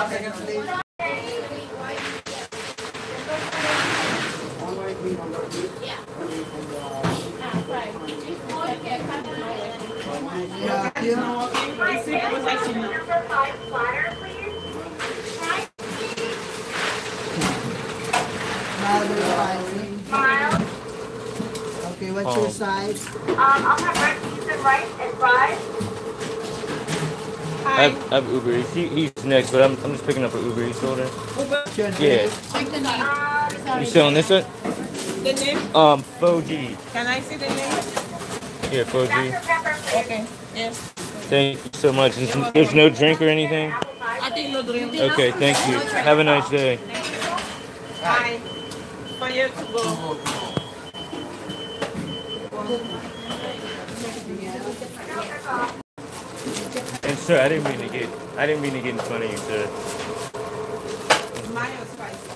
Mild. Okay, what's your size? I'll have red beans and rice and fries. I have Uber Eats. He's next, but I'm just picking up an Uber Eats order. Yeah. You selling this one? The name? Foji. Can I see the name? Yeah, Foji. Okay. Yes. Thank you so much. And there's no drink or anything? I think no drink. Okay, thank you. Have a nice day. Bye. For you to go. And sir, I didn't mean to get in front of you, sir. Mayo spicy.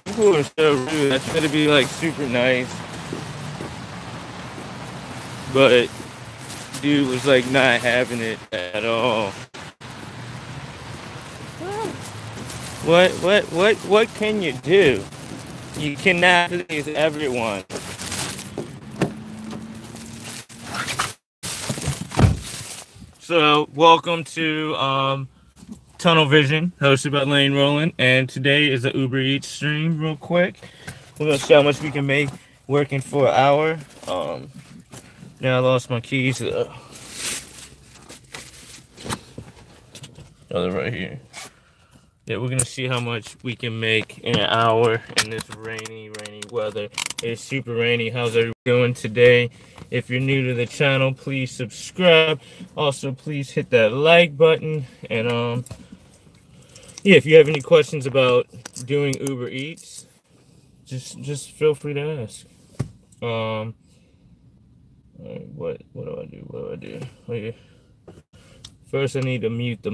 People are so rude. I try to be like super nice, but dude was like not having it at all. What can you do? You cannot please everyone. So, welcome to Tunnel Vision, hosted by Lane Rowland, and today is a Uber Eats stream real quick. We're going to see how much we can make working for an hour. Now I lost my keys. Oh, they're right here. Yeah, we're going to see how much we can make in an hour in this rainy weather. It's super rainy. How's everyone doing today? If you're new to the channel, please subscribe. Also, please hit that like button. And yeah, if you have any questions about doing Uber Eats, just feel free to ask. All right, what do I do? What do I do? Oh, yeah. First, I need to mute the.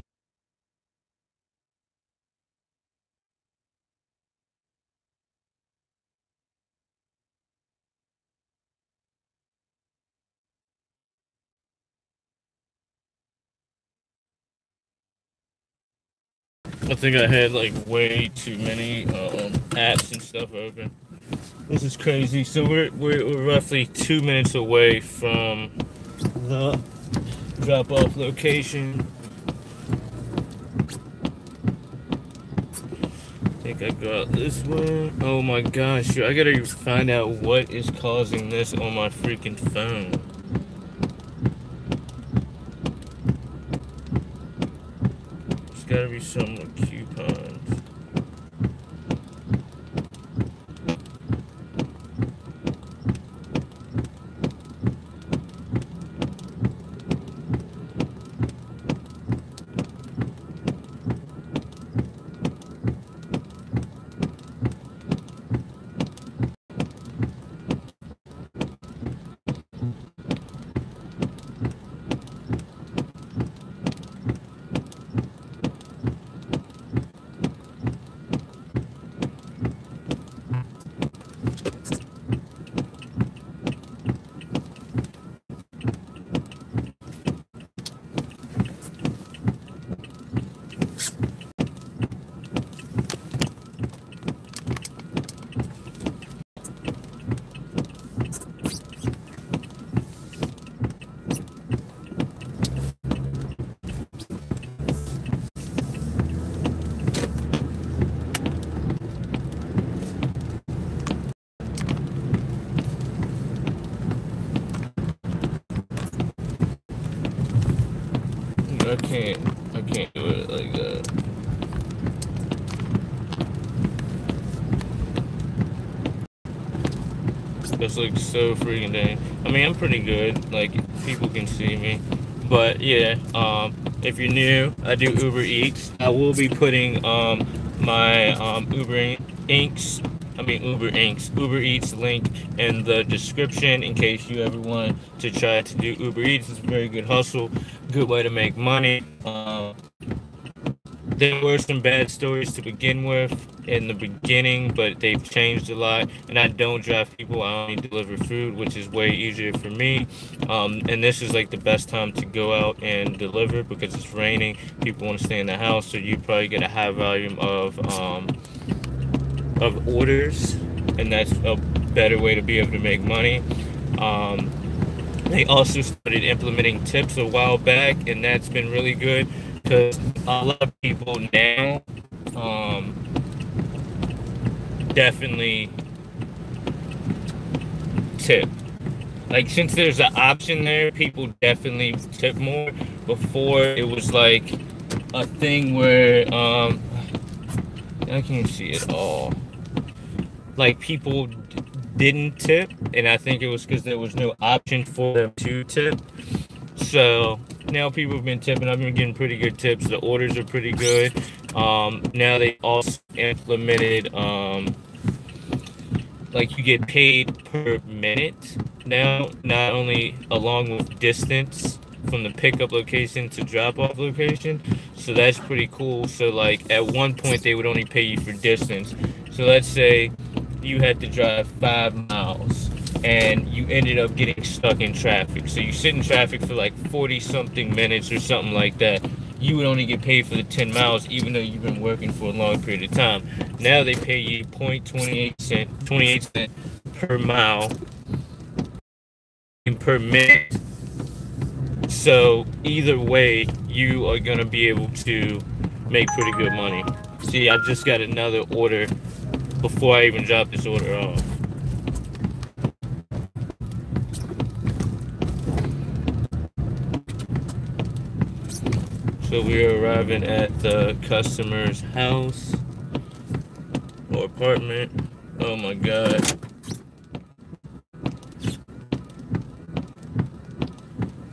I think I had like way too many apps and stuff open. This is crazy. So we're roughly 2 minutes away from the drop-off location. I think I got this one. Oh my gosh, I gotta find out what is causing this on my freaking phone. There's gotta be some coupons. I can't do it like that. This looks so freaking dang. I mean, I'm pretty good. Like, people can see me. But yeah, if you're new, I do Uber Eats. I will be putting my Uber Eats link in the description in case you ever want to try to do Uber Eats. It's a very good hustle, good way to make money. there were some bad stories to begin with in the beginning, but they've changed a lot. And I don't drive people, I only deliver food, which is way easier for me. And this is like the best time to go out and deliver because it's raining. People want to stay in the house, so you probably get a high volume of orders, and that's a better way to be able to make money. They also started implementing tips a while back, and that's been really good because a lot of people now definitely tip. Like, since there's an option there, people definitely tip more. Before, it was like a thing where I can't see it all. Like, people didn't tip, and I think it was because there was no option for them to tip. So now people have been tipping. I've been getting pretty good tips. The orders are pretty good. Now they also implemented like you get paid per minute now, not only along with distance from the pickup location to drop off location. So that's pretty cool. So like at one point they would only pay you for distance. So let's say you had to drive 5 miles and you ended up getting stuck in traffic. So you sit in traffic for like 40 something minutes or something like that. You would only get paid for the 10 miles even though you've been working for a long period of time. Now they pay you 28 cent per mile and per minute. So either way, you are gonna be able to make pretty good money. See, I just got another order before I even drop this order off. So we are arriving at the customer's house or apartment. Oh my God.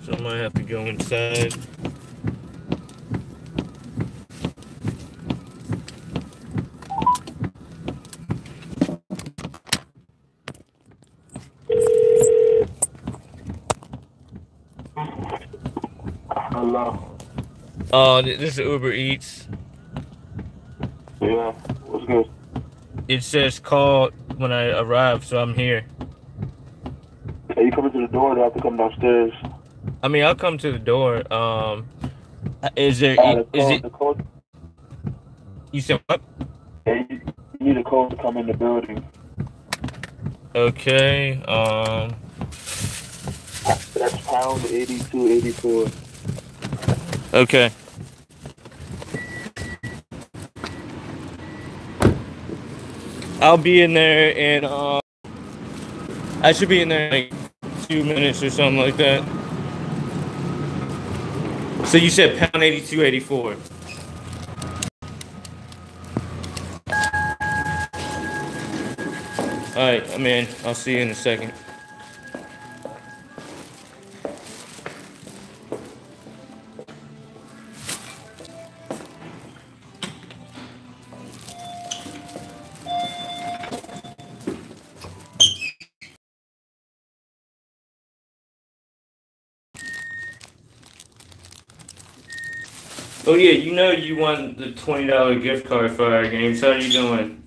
So I might have to go inside. Hello. This is Uber Eats. Yeah, what's good? It says call when I arrive, so I'm here. Are you coming to the door or do I have to come downstairs? I mean, I'll come to the door. Is there? Is it? The code? You said what? Yeah, you need a code to come in the building. Okay. That's pound 8284. Okay. I'll be in there in I should be in there in like 2 minutes or something like that. So you said pound 8284. Alright, I'm in. I'll see you in a second. Oh yeah, you know you won the $20 gift card for our games. How are you doing?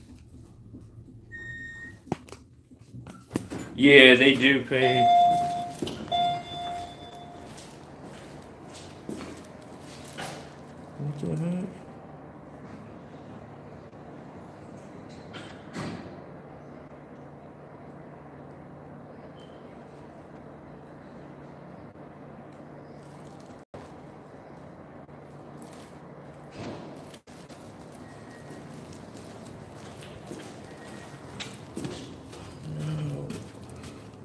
Yeah, they do pay. What the heck?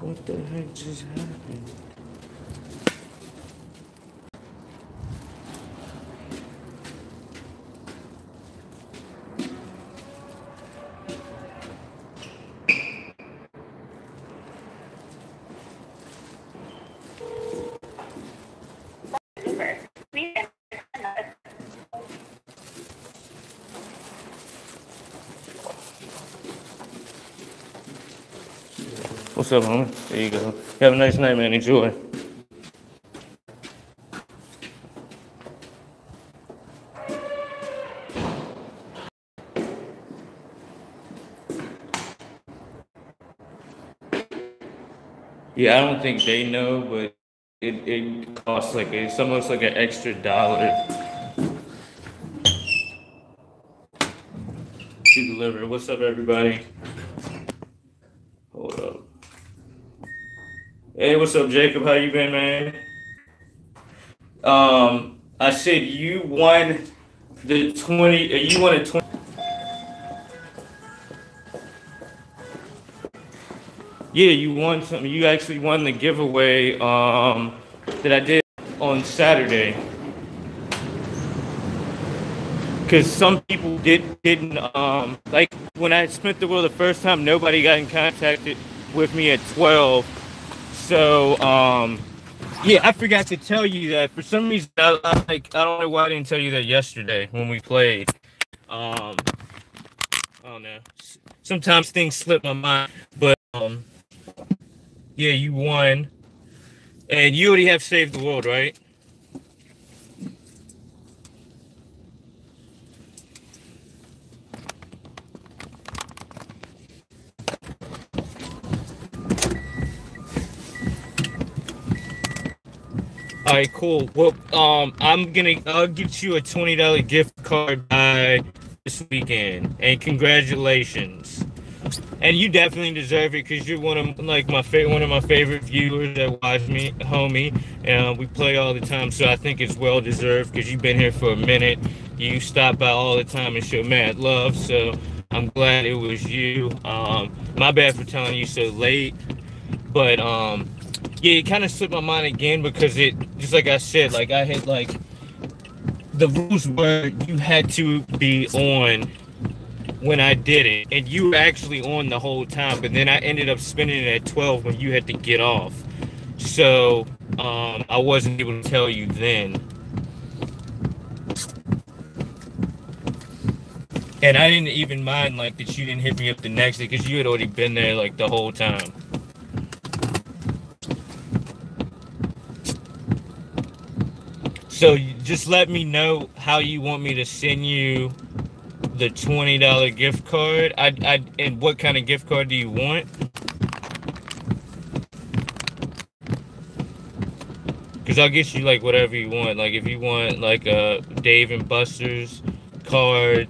What the heck just happened? What's up, homie? There you go. Have a nice night, man. Enjoy. Yeah, I don't think they know, but it costs like it's almost like an extra dollar to deliver. What's up, everybody? Hold up. Hey, what's up, Jacob? How you been, man? I said you won the 20. You won a 20. Yeah, you won something. You actually won the giveaway that I did on Saturday. Because some people didn't like when I spent the world the first time. Nobody got in contact with me at 12. So yeah, I forgot to tell you that. For some reason, I don't know why I didn't tell you that yesterday when we played. I don't know. Sometimes things slip my mind, but yeah, you won, and you already have saved the world, right? All right, cool. Well, I'll get you a $20 gift card by this weekend, and congratulations. And you definitely deserve it because you're one of my favorite viewers that watch me, homie. And we play all the time, so I think it's well deserved because you've been here for a minute. You stop by all the time and show mad love, so I'm glad it was you. My bad for telling you so late, but yeah, it kind of slipped my mind again because it, just like I said, like I had like the rules were you had to be on when I did it, and you were actually on the whole time, but then I ended up spending it at 12 when you had to get off. So I wasn't able to tell you then. And I didn't even mind like that you didn't hit me up the next day because you had already been there like the whole time. So just let me know how you want me to send you the $20 gift card. And what kind of gift card do you want? Because I'll get you like whatever you want. Like if you want like a Dave and Buster's card,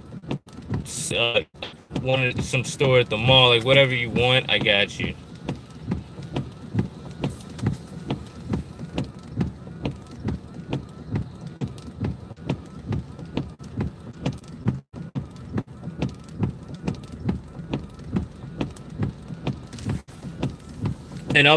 some store at the mall, like whatever you want, I got you. And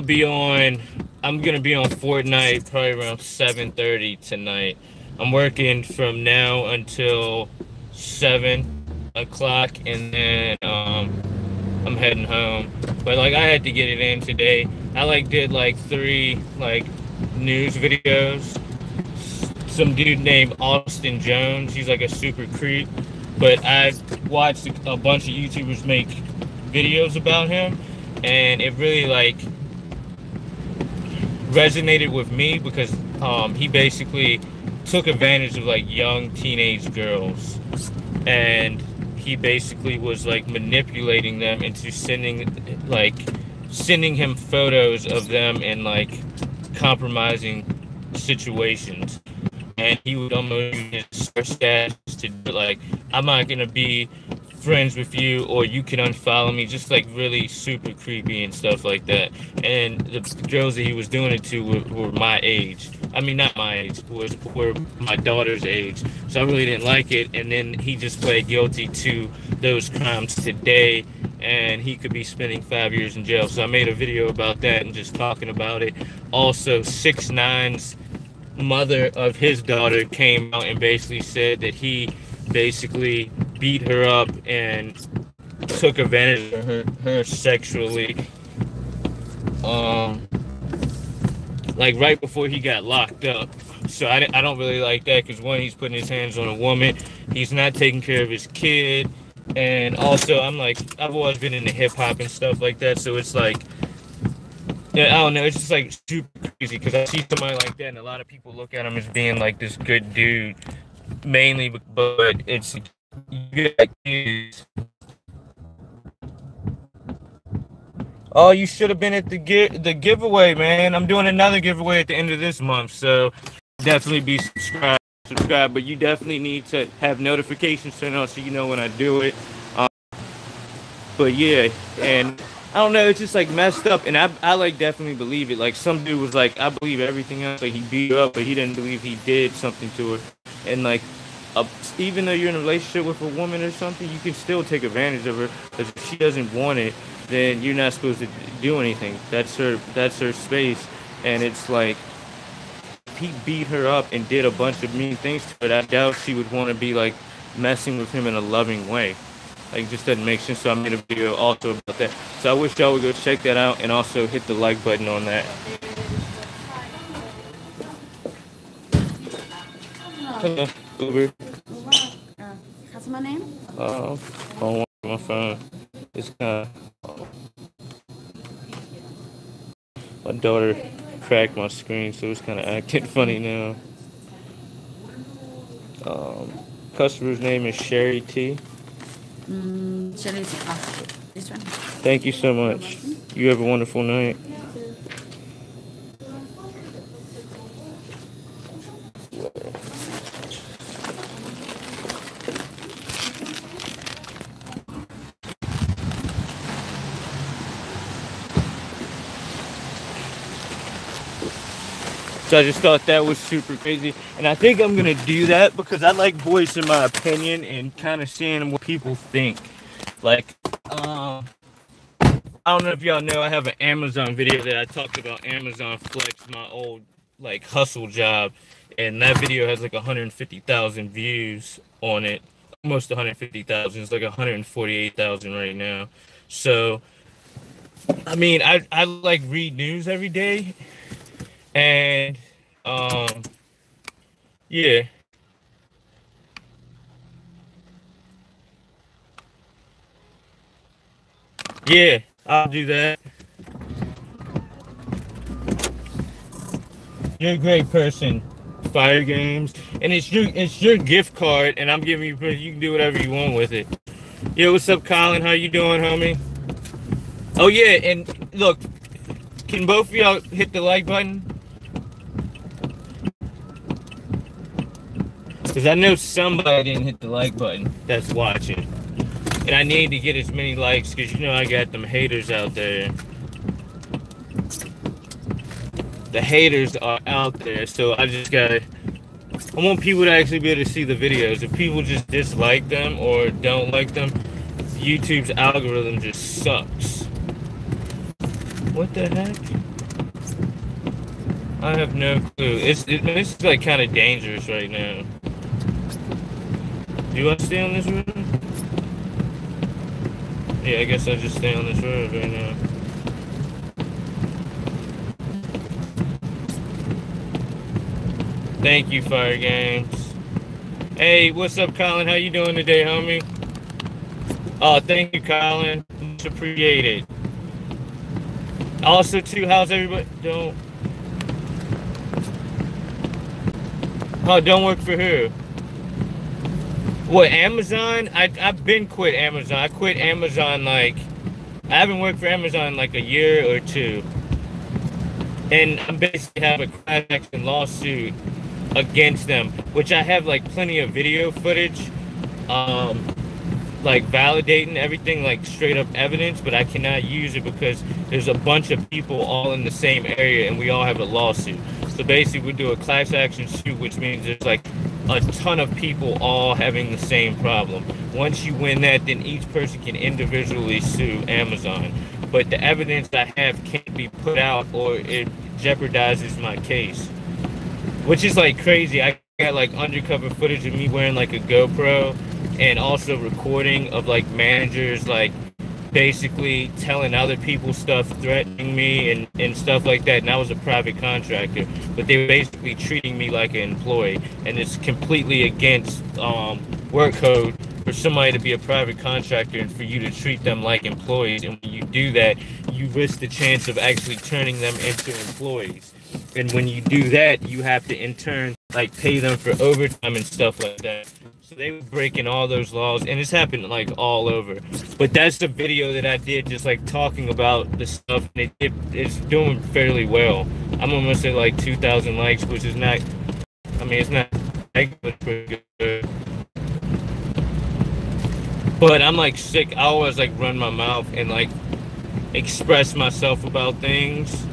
I'm gonna be on Fortnite probably around 7:30 tonight. I'm working from now until 7 o'clock, and then I'm heading home. But like I had to get it in today. I like did like 3 like news videos. Some dude named Austin Jones, he's like a super creep. But I watched a bunch of YouTubers make videos about him, and it really like resonated with me because he basically took advantage of like young teenage girls, and he basically was like manipulating them into sending him photos of them in like compromising situations. And he would almost use his stats to be like, I'm not gonna be friends with you, or you can unfollow me, just like really super creepy and stuff like that. And the girls that he was doing it to were my age. I mean, not my age, were my daughter's age. So I really didn't like it. And then he just pled guilty to those crimes today, and he could be spending 5 years in jail. So I made a video about that and just talking about it. Also, 6ix9ine's mother of his daughter came out and basically said that he basically beat her up and took advantage of her sexually, like right before he got locked up. So I don't really like that because one, he's putting his hands on a woman, he's not taking care of his kid, and also I've always been into hip hop and stuff like that, so it's like, yeah, I don't know, it's just like super crazy because I see somebody like that and a lot of people look at him as being like this good dude mainly, but it's Oh, you should have been at the giveaway, man. I'm doing another giveaway at the end of this month, so definitely be subscribed. But you definitely need to have notifications turned on so you know when I do it. But yeah, and I don't know, it's just like messed up, and I like definitely believe it. Like some dude was like, I believe everything else. Like he beat her up, but he didn't believe he did something to her. And like, even though you're in a relationship with a woman or something, you can still take advantage of her. Because if she doesn't want it, then you're not supposed to do anything. That's her space. And it's like, if he beat her up and did a bunch of mean things to her, I doubt she would want to be like messing with him in a loving way. Like, it just doesn't make sense. So I made a video also about that. So I wish y'all would go check that out and also hit the like button on that. Hello, Uber. Customer name? I don't want my phone. It's kind of... my daughter cracked my screen, so it's kind of acting funny now. Customer's name is Sherry T. Sherry T. This one. Thank you so much. You have a wonderful night. So I just thought that was super crazy. And I think I'm going to do that because I like voicing my opinion and kind of seeing what people think. Like, I don't know if y'all know, I have an Amazon video that I talked about Amazon Flex, my old, like, hustle job. And that video has, like, 150,000 views on it. Almost 150,000. It's like 148,000 right now. So, I mean, I like, read news every day. And, yeah. Yeah, I'll do that. You're a great person, Fire Games. And it's your gift card, and I'm giving you, you can do whatever you want with it. Yo, what's up, Colin? How you doing, homie? Oh, yeah, and look, can both of y'all hit the like button? Because I know somebody didn't hit the like button that's watching. And I need to get as many likes because you know I got them haters out there. The haters are out there. So I just gotta... I want people to actually be able to see the videos. If people just dislike them or don't like them, YouTube's algorithm just sucks. What the heck? I have no clue. This is like kind of dangerous right now. Do I stay on this road? Yeah, I guess I just stay on this road right now. Thank you, Fire Games. Hey, what's up, Colin? How you doing today, homie? Oh, thank you, Colin. Much appreciated. Also, too, how's everybody? Don't work for who? What, Amazon? I've been quit Amazon. I quit Amazon like, I haven't worked for Amazon in like a year or two. And I basically have a class action lawsuit against them, which I have like plenty of video footage, like validating everything, like straight up evidence, but I cannot use it because there's a bunch of people all in the same area and we all have a lawsuit. So basically we do a class action suit, which means there's like a ton of people all having the same problem. Once you win that, then each person can individually sue Amazon. But the evidence I have can't be put out or it jeopardizes my case. Which is like crazy. I got like undercover footage of me wearing like a GoPro and also recording of like managers like basically telling other people stuff, threatening me and stuff like that. And I was a private contractor, but they were basically treating me like an employee. And it's completely against work code for somebody to be a private contractor and for you to treat them like employees. And when you do that, you risk the chance of actually turning them into employees. And when you do that, you have to in turn like pay them for overtime and stuff like that. So they were breaking all those laws, and it's happened like all over. But that's the video that I did, just like talking about the stuff, and it's doing fairly well. I'm almost at like 2,000 likes, which is not, I mean, it's not that good, pretty good. But I'm like sick. I always like run my mouth and like express myself about things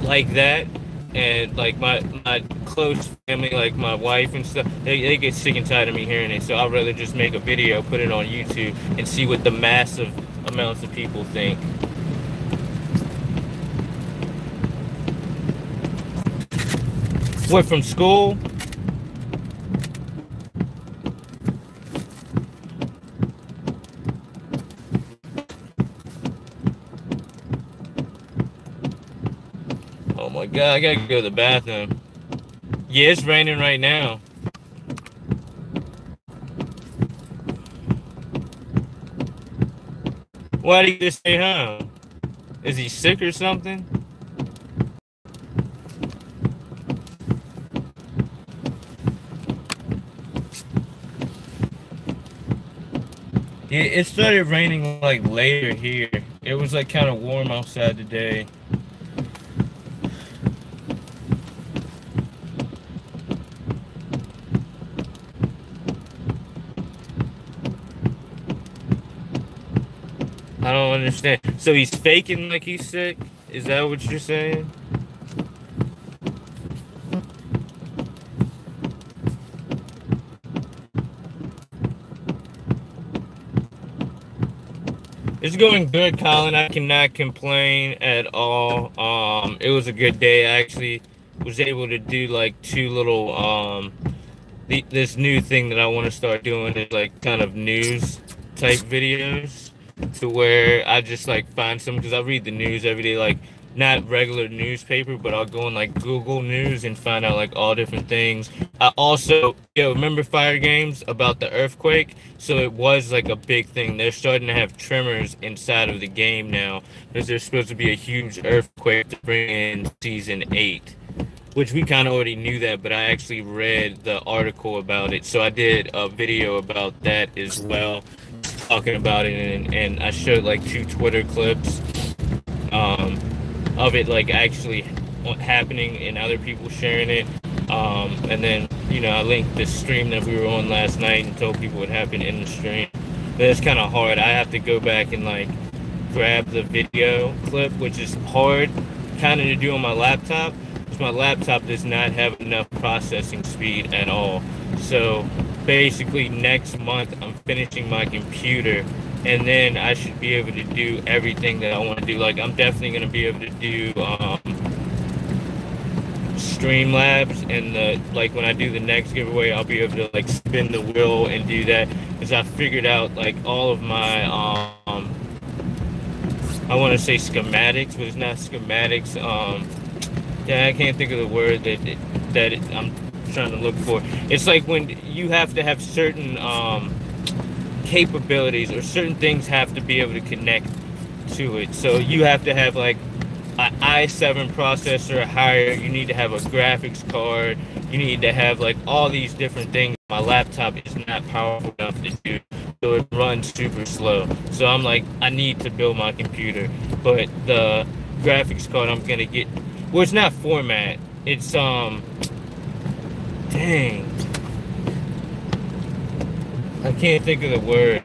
like that. And like my close family, like my wife and stuff, they get sick and tired of me hearing it. So I'd rather just make a video, put it on YouTube, and see what the massive amounts of people think. What, from school? Oh my God, I gotta go to the bathroom. Yeah, it's raining right now. Why did he just stay home? Is he sick or something? Yeah, it started raining like later here. It was like kind of warm outside today. I don't understand. So he's faking like he's sick? Is that what you're saying? It's going good, Colin. I cannot complain at all. It was a good day. I actually was able to do like two little this new thing that I want to start doing is like kind of news type videos, to where I just like find some, because I read the news every day, like not regular newspaper, but I'll go on like Google News and find out like all different things. I also, remember Fire Games about the earthquake? So it was like a big thing. They're starting to have tremors inside of the game now, because there's supposed to be a huge earthquake to bring in season 8, which we kind of already knew that, but I actually read the article about it. So I did a video about that as well, talking about it, and I showed like 2 Twitter clips of it like actually happening and other people sharing it. And then, I linked the stream that we were on last night and told people what happened in the stream. But it's kind of hard. I have to go back and like grab the video clip, which is hard kind of to do on my laptop, because my laptop does not have enough processing speed at all. So basically next month I'm finishing my computer, and then I should be able to do everything that I want to do. Like I'm definitely going to be able to do Streamlabs, and like when I do the next giveaway, I'll be able to like spin the wheel and do that, because I figured out like all of my I want to say schematics, but it's not schematics. Yeah, I can't think of the word that I'm trying to look for. It's like when you have to have certain capabilities, or certain things have to be able to connect to it. So you have to have like an i7 processor or higher. You need to have a graphics card. You need to have like all these different things. My laptop is not powerful enough to do, so it runs super slow. So I'm like, I need to build my computer, but the graphics card I'm gonna get, well, it's not format. It's dang, I can't think of the word.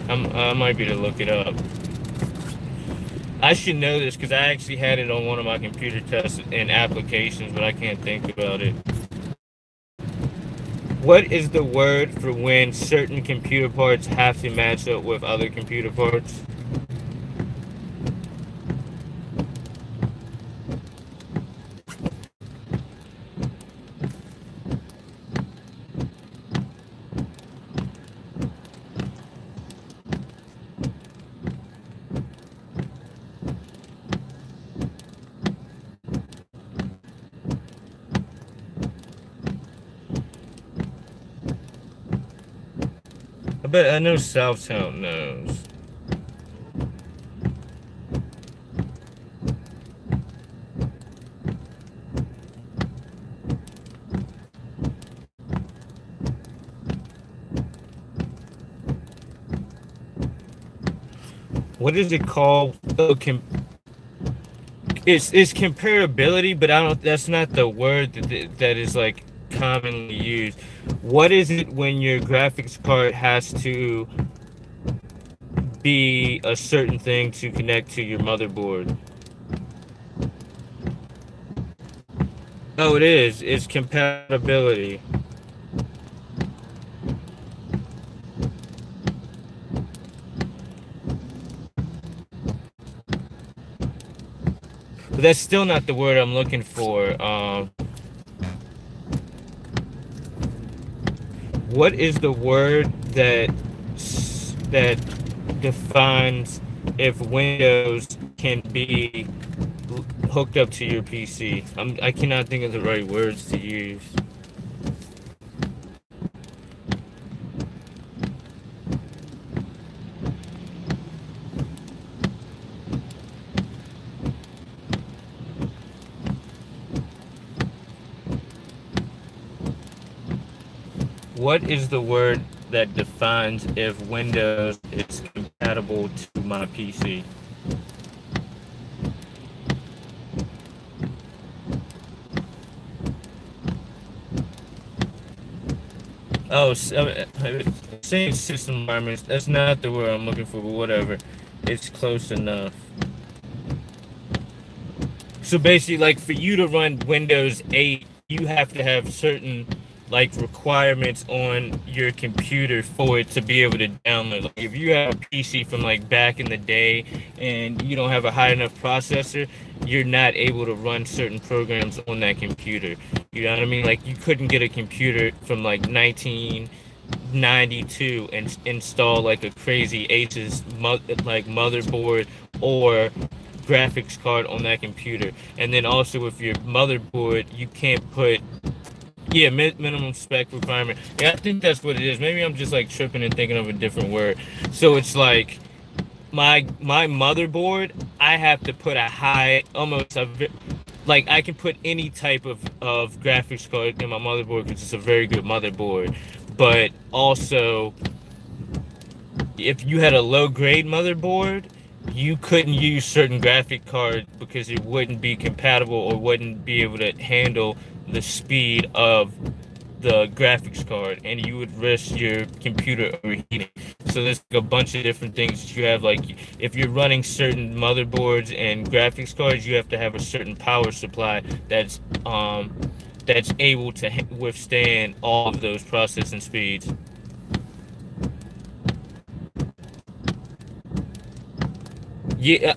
I might be to look it up. I should know this because I actually had it on one of my computer tests and applications, but I can't think about it. What is the word for when certain computer parts have to match up with other computer parts? But I know Southtown knows. what is it called? Oh, it's comparability, but I don't. That's not the word that is like commonly used. What is it when your graphics card has to be a certain thing to connect to your motherboard? Oh, it is. It's compatibility. But that's still not the word I'm looking for. What is the word that defines if Windows can be hooked up to your PC? I cannot think of the right words to use. What is the word that defines if Windows is compatible to my PC? Oh, saying system environments, that's not the word I'm looking for, but whatever. It's close enough. So basically, like, for you to run Windows 8, you have to have certain like requirements on your computer for it to be able to download. Like if you have a PC from like back in the day and you don't have a high enough processor, you're not able to run certain programs on that computer. You know what I mean? Like you couldn't get a computer from like 1992 and install like a crazy Asus motherboard or graphics card on that computer. And then also with your motherboard, you can't put minimum spec requirement. Yeah, I think that's what it is. Maybe I'm just like tripping and thinking of a different word. So it's like my motherboard, I have to put a high, like I can put any type of graphics card in my motherboard because it's a very good motherboard. But also, if you had a low grade motherboard, you couldn't use certain graphic cards because it wouldn't be compatible or wouldn't be able to handle the speed of the graphics card, and you would risk your computer overheating. So there's a bunch of different things that you have. Like if you're running certain motherboards and graphics cards, you have to have a certain power supply that's able to withstand all of those processing speeds. Yeah.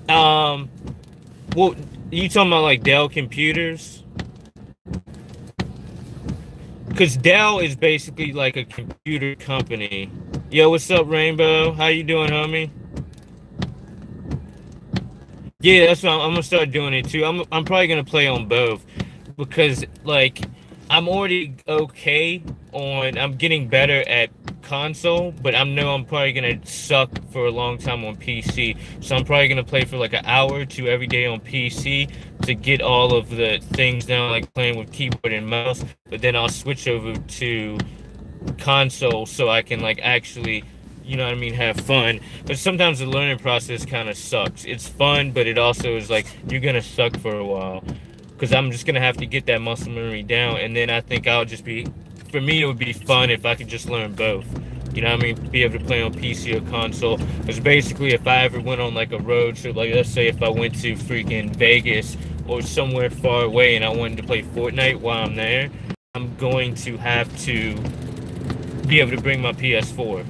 Well, you talking about like Dell computers? Because Dell is basically like a computer company. Yo, what's up, Rainbow? How you doing, homie? Yeah, that's what I'm gonna start doing it too. I'm probably gonna play on both because like I'm already okay on. I'm getting better at console, but I'm probably gonna suck for a long time on PC. So I'm probably gonna play for like an hour or two every day on PC to get all of the things down, like playing with keyboard and mouse. But then I'll switch over to console so I can like actually, you know what I mean, have fun. But sometimes the learning process kind of sucks. It's fun, but it also is like you're gonna suck for a while because I'm just gonna have to get that muscle memory down, and then I think I'll just be. For me, it would be fun if I could just learn both. You know what I mean? Be able to play on PC or console. Because basically, if I ever went on like a road trip, like let's say if I went to freaking Vegas or somewhere far away and I wanted to play Fortnite while I'm there, I'm going to have to be able to bring my PS4.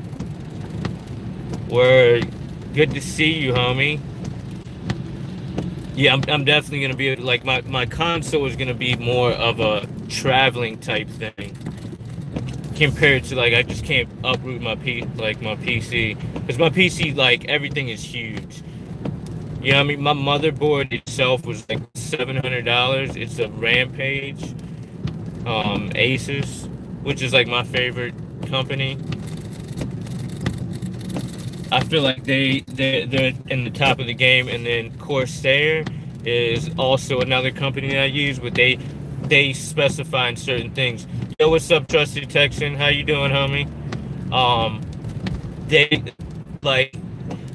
Word. Good to see you, homie. Yeah, I'm definitely going to be, like, my console is going to be more of a traveling type thing. Compared to like I just can't uproot my PC because my PC, like, everything is huge. You know what I mean? My motherboard itself was like $700. It's a Rampage Asus, which is like my favorite company. I feel like they're in the top of the game. And then Corsair is also another company that I use, but they specify in certain things. Yo, what's up, Trusted Texan? How you doing, homie? They like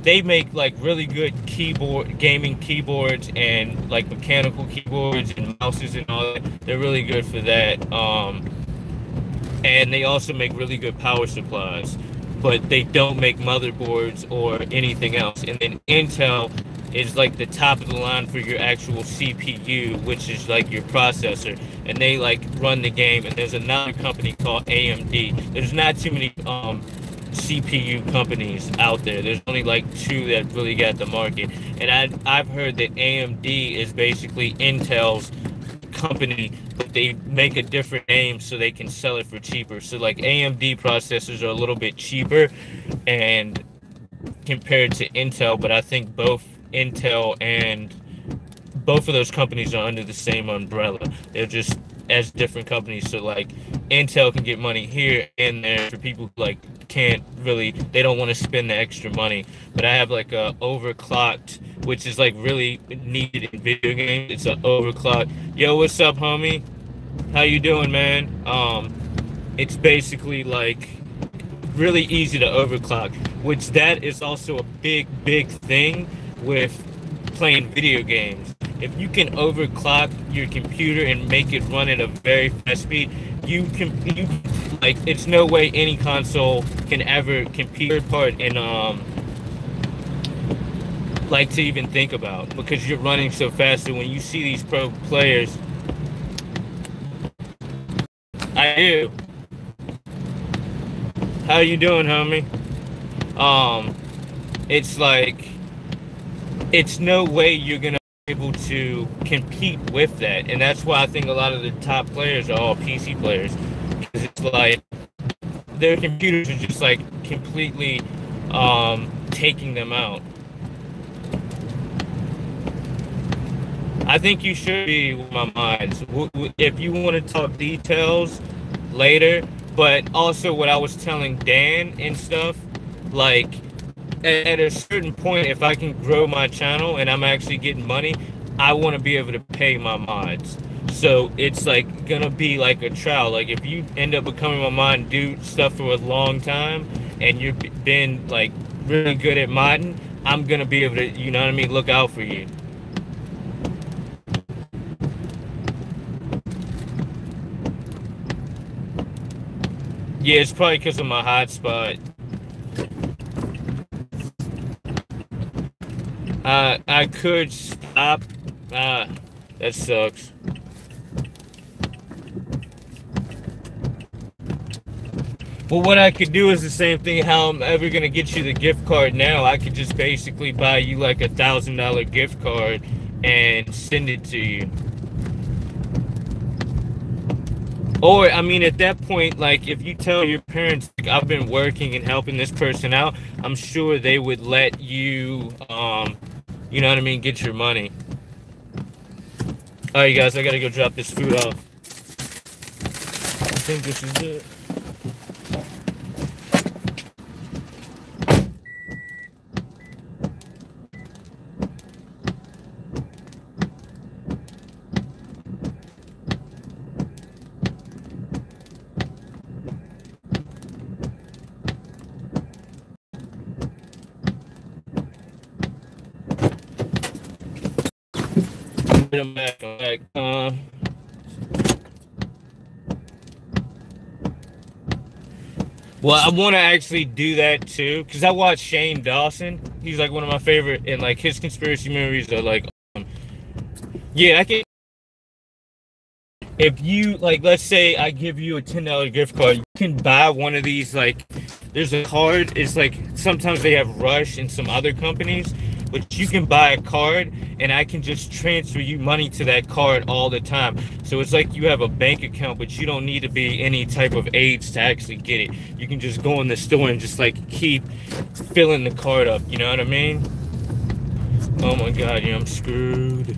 they make like really good gaming keyboards and like mechanical keyboards and mouses and all that. They're really good for that. And they also make really good power supplies, but they don't make motherboards or anything else. And then Intel is like the top of the line for your actual CPU, which is like your processor, and they like run the game. And there's another company called AMD. There's not too many CPU companies out there. There's only like 2 that really got the market. And I've heard that AMD is basically Intel's company, but they make a different name so they can sell it for cheaper. So like AMD processors are a little bit cheaper and compared to Intel, but I think both Intel and both of those companies are under the same umbrella. They're just as different companies. So like Intel can get money here and there for people who like can't really, they don't want to spend the extra money. But I have like a overclocked, which is like really needed in video games. It's an overclock. Yo, what's up, homie? How you doing, man? It's basically like really easy to overclock, which that is also a big thing with playing video games. If you can overclock your computer and make it run at a very fast speed, you like, it's no way any console can ever compete part in like to even think about, because you're running so fast. And when you see these pro players, I do. How you doing, homie? It's like, it's no way you're gonna be able to compete with that. And that's why I think a lot of the top players are all PC players, because it's like their computers are just like completely taking them out. I think you should be with my minds if you want to talk details later. But also what I was telling Dan and stuff, like at a certain point, if I can grow my channel and I'm actually getting money, I want to be able to pay my mods. So it's like gonna be like a trial. Like if you end up becoming my mod and do stuff for a long time and you've been like really good at modding, I'm gonna be able to, you know what I mean, look out for you. Yeah, it's probably because of my hotspot. I could stop. That sucks. Well, what I could do is the same thing. How I'm ever gonna get you the gift card now? I could just basically buy you like $1,000 gift card and send it to you. Or, I mean, at that point, like, if you tell your parents, like, I've been working and helping this person out, I'm sure they would let you, you know what I mean, get your money. All right, guys, I gotta go drop this food off. I think this is it. I'm back. Well, I want to actually do that too, because I watch Shane Dawson. He's like one of my favorite, and like his conspiracy movies are like, yeah, I can. If you like, let's say I give you a $10 gift card, you can buy one of these. Like, there's a card. It's like sometimes they have Rush and some other companies, but you can buy a card and I can just transfer you money to that card all the time. So it's like you have a bank account, but you don't need to be any type of aids to actually get it. You can just go in the store and just like keep filling the card up. You know what I mean? Oh my God, yeah, I'm screwed.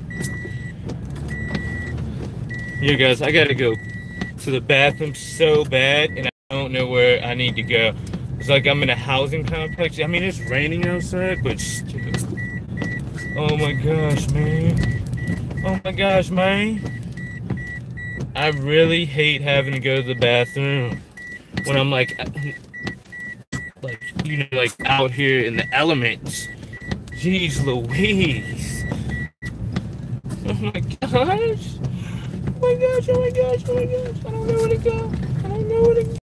Yeah, guys, I gotta go to the bathroom so bad and I don't know where I need to go. It's like I'm in a housing complex. I mean, it's raining outside, but still. Oh my gosh, man. Oh my gosh, man. I really hate having to go to the bathroom when I'm like you know, like out here in the elements. Jeez Louise. Oh my gosh. Oh my gosh, oh my gosh, oh my gosh. I don't know where to go. I don't know where to go.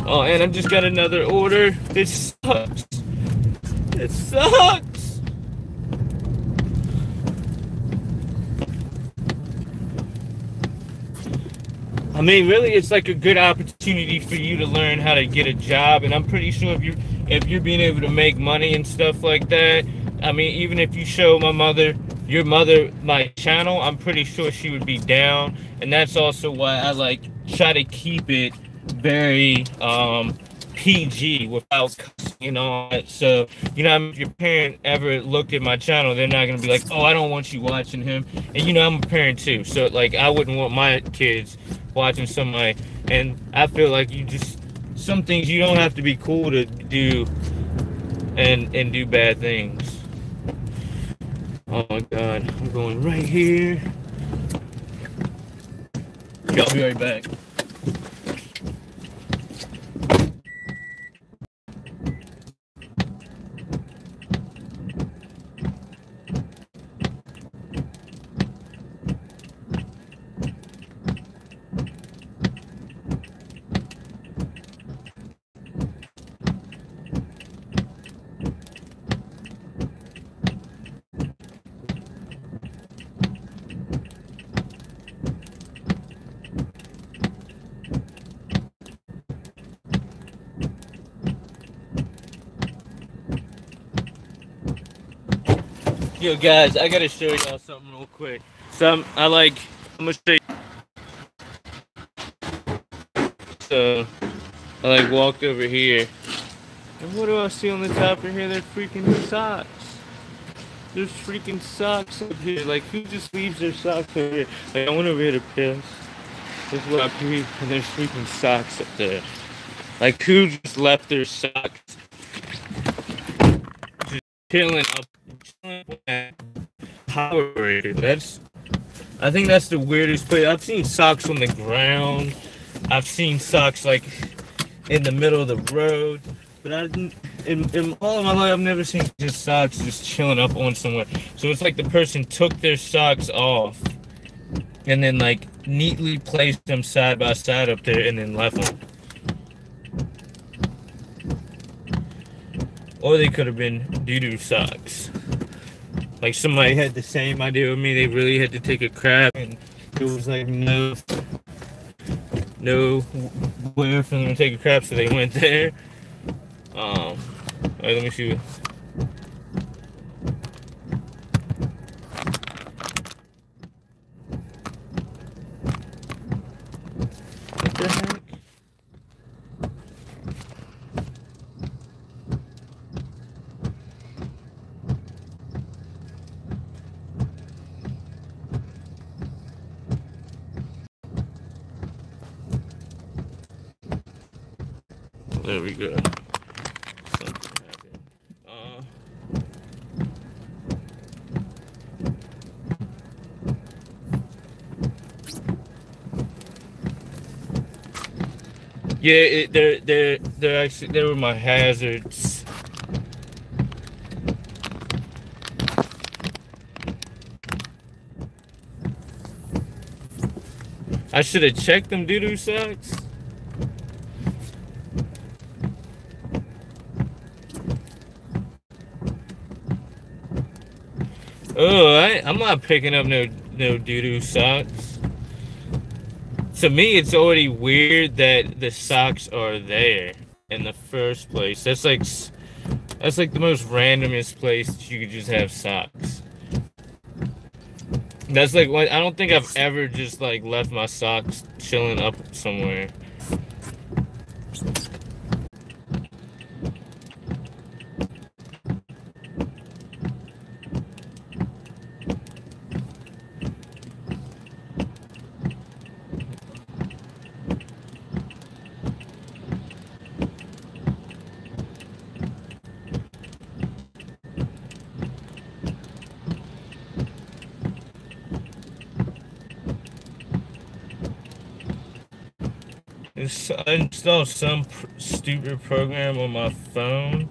Oh, and I just got another order. This sucks. It sucks. I mean, really, it's like a good opportunity for you to learn how to get a job. And I'm pretty sure if you're being able to make money and stuff like that, I mean, even if you show your mother, my channel, I'm pretty sure she would be down. And that's also why I like try to keep it very PG without cussing and all that. So, you know, if your parent ever looked at my channel, they're not gonna be like, oh, I don't want you watching him. And you know, I'm a parent too, so like I wouldn't want my kids watching somebody. And I feel like some things you don't have to be cool to do and do bad things. Oh my god, I'm going right here. Okay, I'll be right back. Yo guys, I gotta show y'all something real quick. So I'm gonna show you. So I like walked over here. And what do I see on the top of here? They're freaking socks. There's freaking socks up here. Like, who just leaves their socks over here? Like, I went over here to piss. This is what I peed, and there's freaking socks up there. Like, who just left their socks just chilling up? Powerade. I think that's the weirdest place. I've seen socks on the ground. I've seen socks like in the middle of the road. But in all of my life, I've never seen just socks just chilling up on somewhere. So it's like the person took their socks off and then like neatly placed them side by side up there and then left them. Or they could have been doo-doo socks. Like somebody had the same idea with me. They really had to take a crap and it was like no where for them to take a crap, so they went there. Alright, let me see. What the heck? There we go. Something happened. Yeah, they're actually, they were my hazards. I should have checked them doo-doo socks. Oh, I'm not picking up no doo-doo socks. To me, it's already weird that the socks are there in the first place. That's like the most randomest place that you could just have socks. That's like what I don't think I've ever just like left my socks chilling up somewhere. I saw some stupid program on my phone,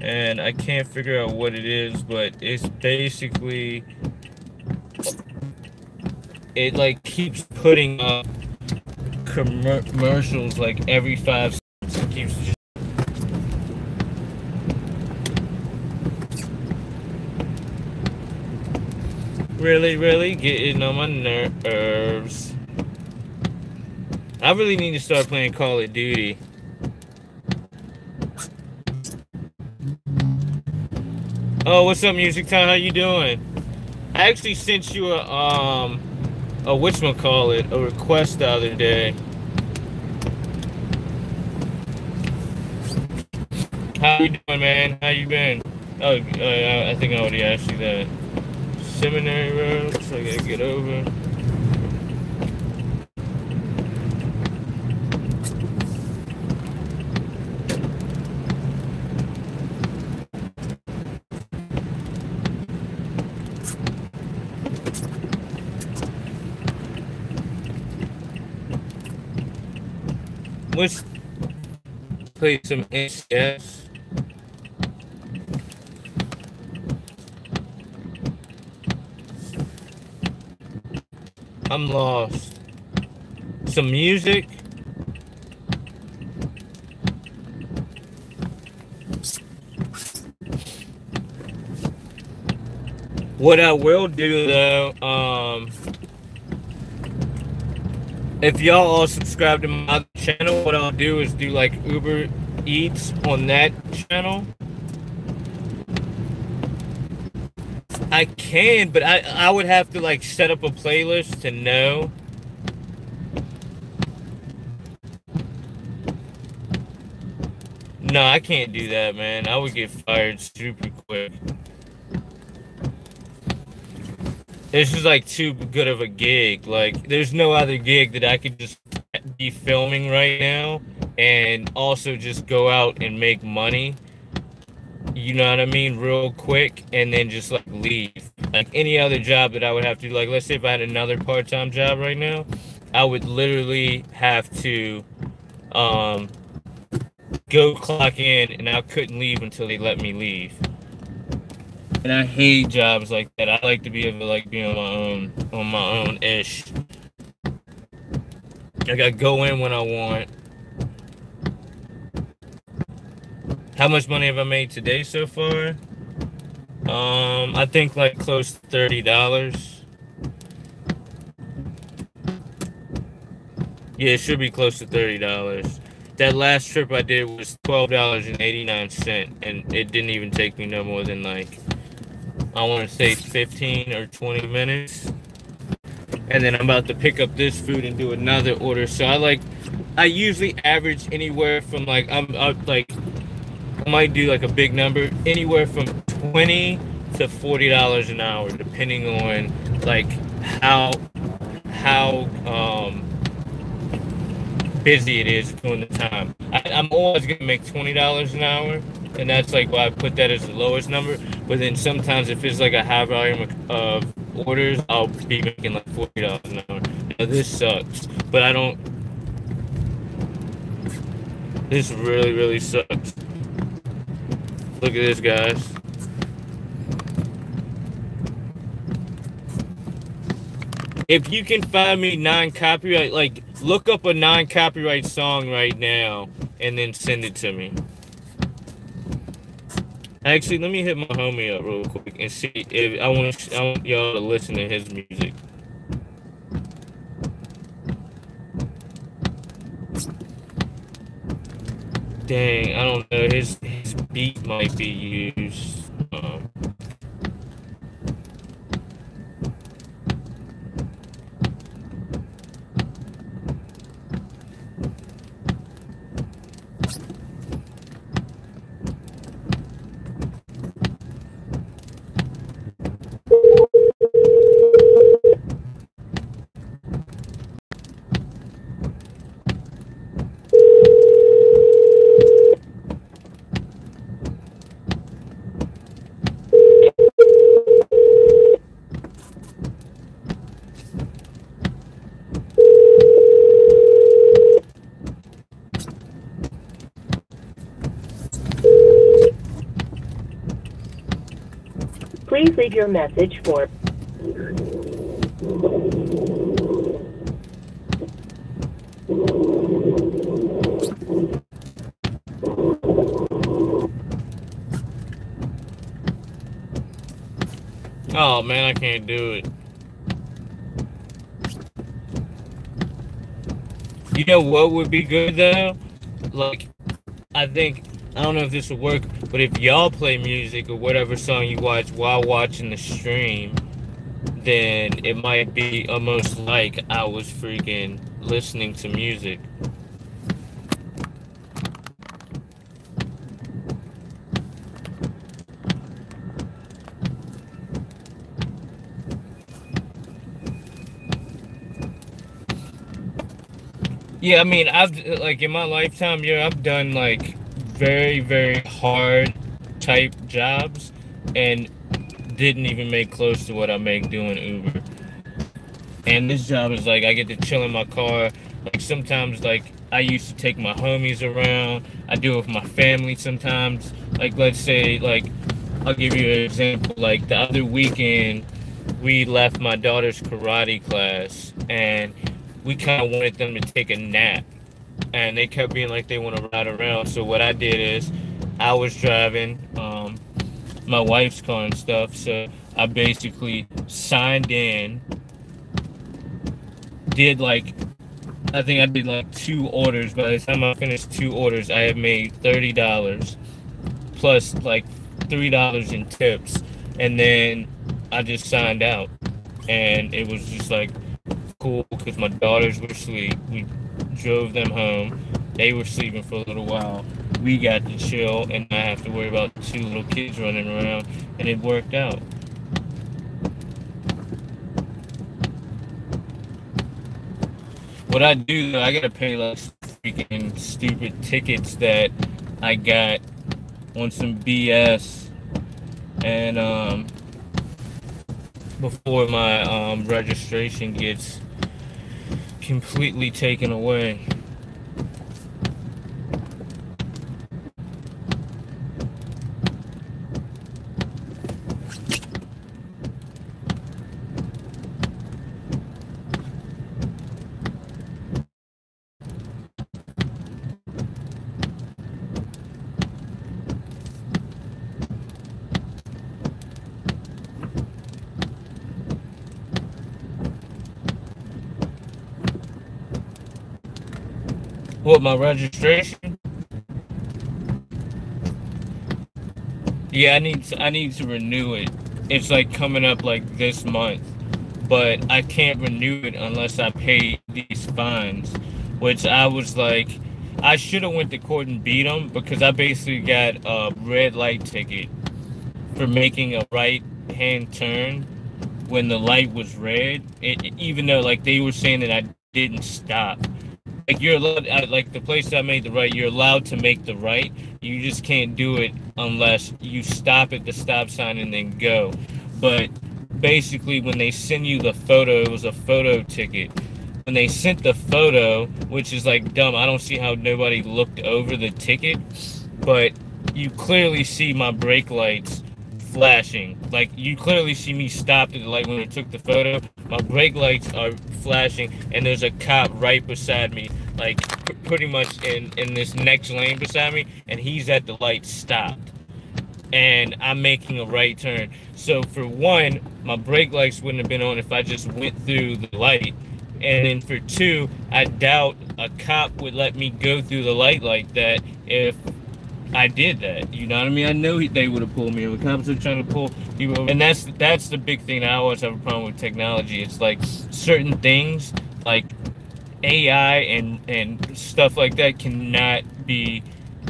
and I can't figure out what it is, but it's basically, it like keeps putting up commercials like every 5 seconds. It keeps just really getting on my nerves. I really need to start playing Call of Duty. Oh, what's up, Music Time? How you doing? I actually sent you a whatchamacallit, a request the other day. How you doing, man? How you been? Oh, I think I already asked you that. Seminary Road, so I gotta get over. Let's play some NCS. I'm lost. Some music. What I will do though, if y'all all subscribe to my other channel, what I'll do is do like Uber Eats on that channel. I can, but I would have to like set up a playlist to know. No, I can't do that, man. I would get fired super quick. This is like too good of a gig. Like, there's no other gig that I could just be filming right now and also just go out and make money. You know what I mean? Real quick, and then just like leave. Like any other job that I would have to, like, let's say if I had another part-time job right now, I would literally have to go clock in, and I couldn't leave until they let me leave. And I hate jobs like that. I like to be able to like be on my own ish. Like I go in when I want. How much money have I made today so far? I think like close to $30. Yeah, it should be close to $30. That last trip I did was $12.89, and it didn't even take me no more than like, I want to say 15 or 20 minutes. And then I'm about to pick up this food and do another order. So I usually average anywhere from like, I might do like a big number, anywhere from $20 to $40 an hour, depending on like how busy it is during the time. I'm always gonna make $20 an hour, and that's like why I put that as the lowest number. But then sometimes if it's like a high volume of orders, I'll be making like $40 an hour. Now this sucks, but I don't. This really sucks. Look at this, guys. If you can find me non-copyright, like look up a non-copyright song right now and then send it to me. Actually, let me hit my homie up real quick and see if I want y'all to listen to his music. Dang, I don't know. His beat might be used. Please leave your message for... Oh man, I can't do it. You know what would be good though? Like, I don't know if this will work, but if y'all play music or whatever song you watch while watching the stream, then it might be almost like I was freaking listening to music. Yeah, I mean, I've, like, in my lifetime, yeah, I've done, like, very, very hard type jobs and didn't even make close to what I make doing Uber. And this job is, like, I get to chill in my car. Like, sometimes, like, I used to take my homies around. I do it with my family sometimes. Like, let's say, like, I'll give you an example. Like, the other weekend, we left my daughter's karate class, and we kind of wanted them to take a nap, and they kept being like they want to ride around. So what I did is I was driving my wife's car and stuff, so I basically signed in, did like, I think I did like 2 orders. By the time I finished 2 orders, I had made $30 plus like $3 in tips, and then I just signed out, and it was just like cool because my daughters were asleep. We drove them home. They were sleeping for a little while. We got to chill and not have to worry about 2 little kids running around, and it worked out. What I do though, I gotta pay like freaking stupid tickets that I got on some BS, and before my registration gets completely taken away. What, my registration? Yeah, I need to renew it. It's like coming up like this month, but I can't renew it unless I pay these fines, which I was like, I should have went to court and beat them, because I basically got a red light ticket for making a right-hand turn when the light was red, even though like they were saying that I didn't stop. Like, you're allowed, like the place I made the right, you're allowed to make the right. You just can't do it unless you stop at the stop sign and then go. But basically, when they send you the photo, it was a photo ticket. When they sent the photo, which is like dumb, I don't see how nobody looked over the ticket, but you clearly see my brake lights flashing. Like, you clearly see me stopped at the light when I took the photo. My brake lights are flashing, and there's a cop right beside me, like pretty much in this next lane beside me, and he's at the light stopped, and I'm making a right turn. So for one, my brake lights wouldn't have been on if I just went through the light, and then for 2, I doubt a cop would let me go through the light like that if I did that. You know what I mean? I know they would have pulled me over. Cops are trying to pull people over. And that's the big thing that I always have a problem with technology. It's like certain things like AI and stuff like that cannot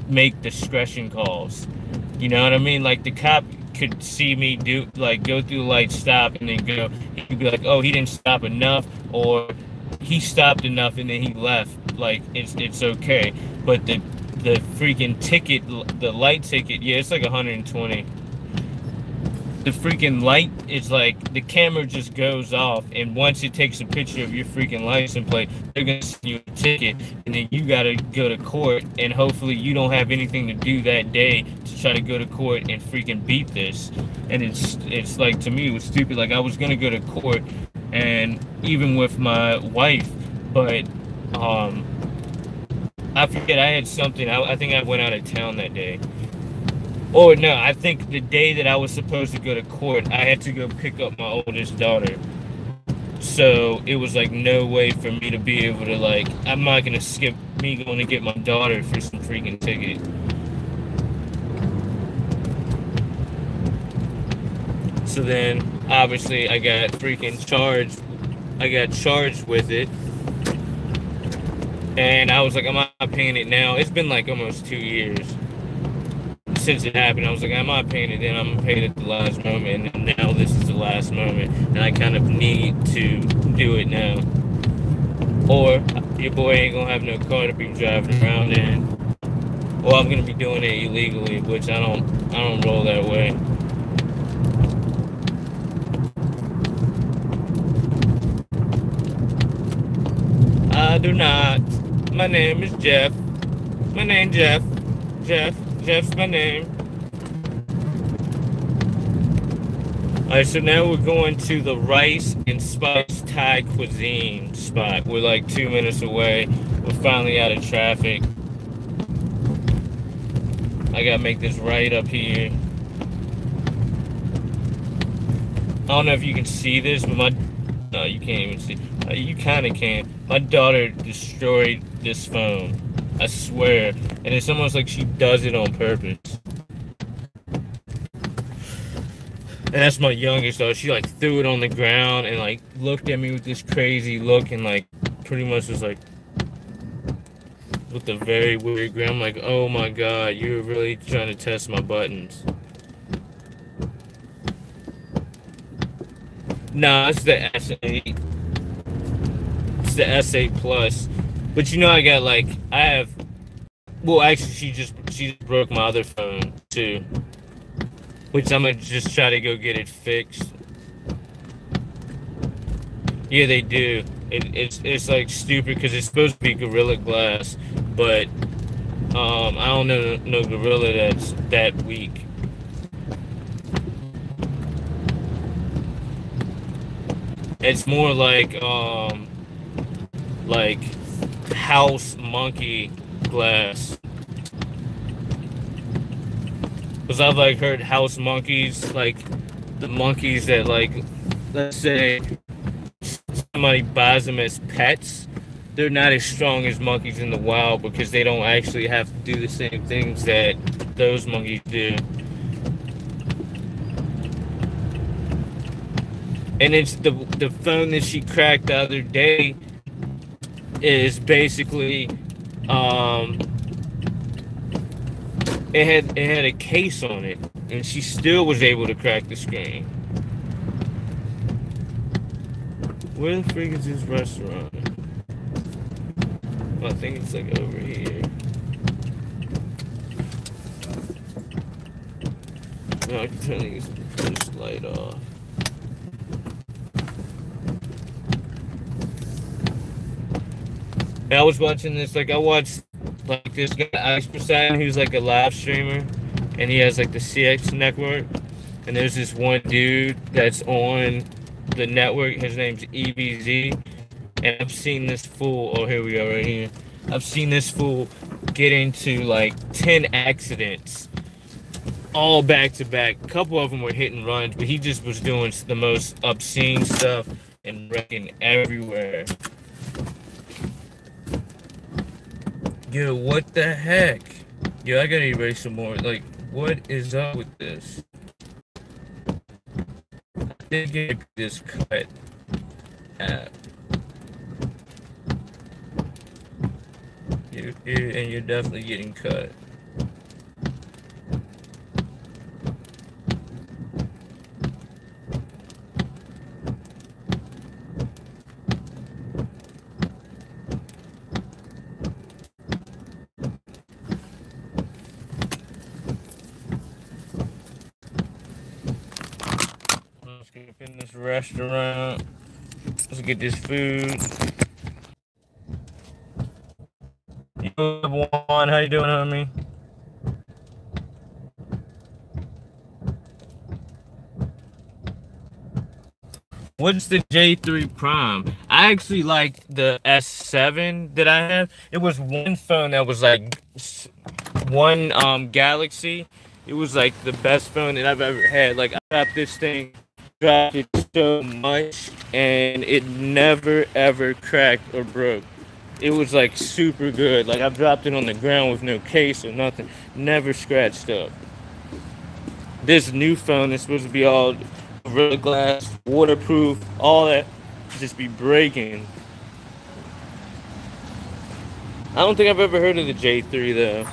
make discretion calls. You know what I mean? Like, the cop could see me go through the light, stop, and then go. He'd be like, oh, he didn't stop enough, or he stopped enough and then he left. Like, it's okay. But the freaking ticket, the light ticket, yeah, it's like 120. the freaking light is like, the camera just goes off, and once it takes a picture of your freaking license plate, they're gonna send you a ticket, and then you gotta go to court, and hopefully you don't have anything to do that day to try to go to court and freaking beat this. And it's like, to me, it was stupid. Like, I was gonna go to court, and even with my wife, but I forget, I had something, I think I went out of town that day. Or no, I think the day that I was supposed to go to court, I had to go pick up my oldest daughter. So it was like no way for me to be able to, like, I'm not going to skip me going to get my daughter for some freaking ticket. So then, obviously, I got freaking charged. I got charged with it. And I was like, I'm not paying it now. It's been like almost 2 years since it happened. I was like, I'm not paying it then. I'm going to pay it at the last moment. And now this is the last moment. And I kind of need to do it now. Or your boy ain't going to have no car to be driving around in. Or I'm going to be doing it illegally, which I don't roll that way. I do not. My name is Jeff. My name Jeff. Jeff's my name. Alright, so now we're going to the Rice and Spice Thai cuisine spot. We're like 2 minutes away. We're finally out of traffic. I gotta make this right up here. I don't know if you can see this, but no, you can't even see. You kind of can. My daughter destroyed this phone. I swear. And it's almost like she does it on purpose. And that's my youngest daughter. She like threw it on the ground and like looked at me with this crazy look and like pretty much was like with a very weird grin. I'm like, oh my God, you're really trying to test my buttons. Nah, it's the S8. It's the S8 Plus. But you know, I got like, I have, well, actually, she just broke my other phone too. Which I'm gonna just try to go get it fixed. Yeah, they do. It's like stupid because it's supposed to be Gorilla Glass, but I don't know no Gorilla that's that weak. It's more like house monkey glass. Because I've like heard house monkeys, like the monkeys that like, let's say somebody buys them as pets, they're not as strong as monkeys in the wild because they don't actually have to do the same things that those monkeys do. And it's the phone that she cracked the other day is basically it had a case on it, and she still was able to crack the screen. Where the freak is this restaurant? I think it's like over here. No, I can turn this light off. I was watching this, like I watched like this guy Alex Poseidon, who's like a live streamer, and he has like the CX network, and there's this one dude that's on the network, his name's EBZ, and I've seen this fool, oh here we are right here, I've seen this fool get into like 10 accidents all back to back. A couple of them were hit and runs, but he just was doing the most obscene stuff and wrecking everywhere. Yo, what the heck? Yo, I gotta erase some more. Like, what is up with this? I did get this cut app. You're definitely getting cut. in this restaurant. Let's get this food. Yo, Juan, how you doing, homie? What's the J3 Prime? I actually like the S7 that I have. It was one phone that was like one Galaxy. It was like the best phone that I've ever had. Like I got this thing, dropped it so much, and it never ever cracked or broke. It was like super good. Like I dropped it on the ground with no case or nothing. Never scratched up. This new phone is supposed to be all Gorilla Glass, waterproof, all that, just be breaking. I don't think I've ever heard of the J3 though.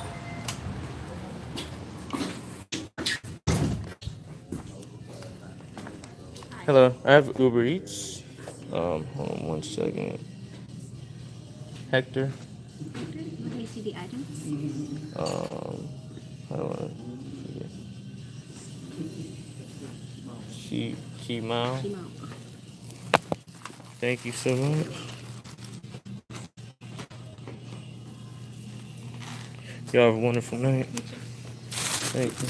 Hello, I have Uber Eats. Hold on 1 second. Hector. Where do you see the items? How do I? Chimao. Thank you so much. Y'all have a wonderful night. Thank you.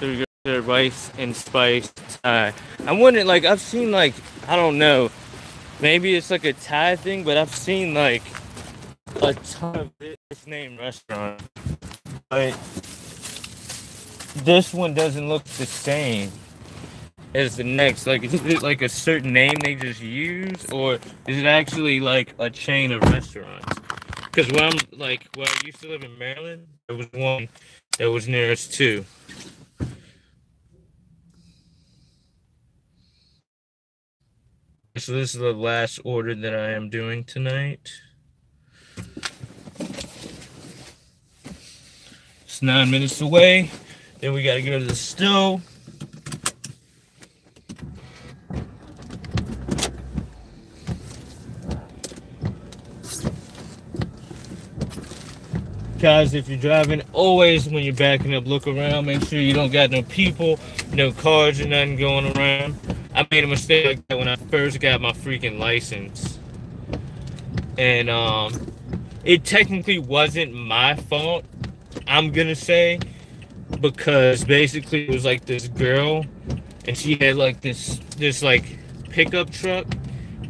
There we go. Their rice and spice Thai. I'm wondering, like, I've seen, like, I don't know, maybe it's like a Thai thing, but I've seen, like, a ton of this name restaurant. But this one doesn't look the same as the next. Like, is it like a certain name they just use, or is it actually like a chain of restaurants? Because where I used to live in Maryland, there was one that was near us too. So this is the last order that I am doing tonight. It's 9 minutes away. Then we gotta go to the stove. Guys, if you're driving, always when you're backing up, look around. Make sure you don't got no people, no cars or nothing going around. I made a mistake like that when I first got my freaking license. And it technically wasn't my fault, I'm gonna say, because basically it was like this girl and she had like this like pickup truck,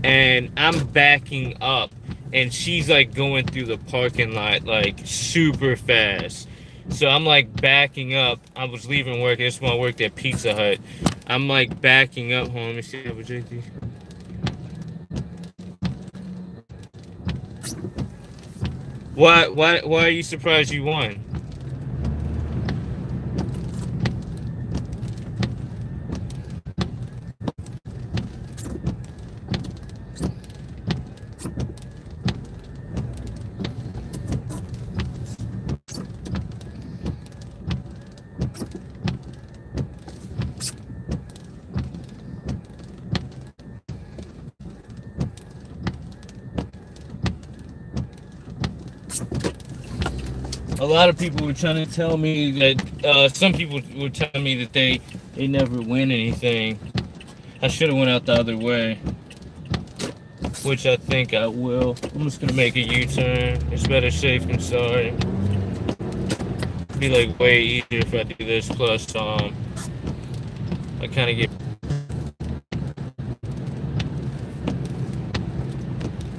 and I'm backing up and she's like going through the parking lot like super fast. So I'm like backing up. I was leaving work. This is when I worked at Pizza Hut. I'm like backing up. Hold on, let me see over JT. Why are you surprised you won? A lot of people were trying to tell me that, some people were telling me that they never win anything. I should have went out the other way, which I think I will. I'm just gonna make a U-turn. It's better safe than sorry. It'd be like way easier if I do this, plus I kind of get...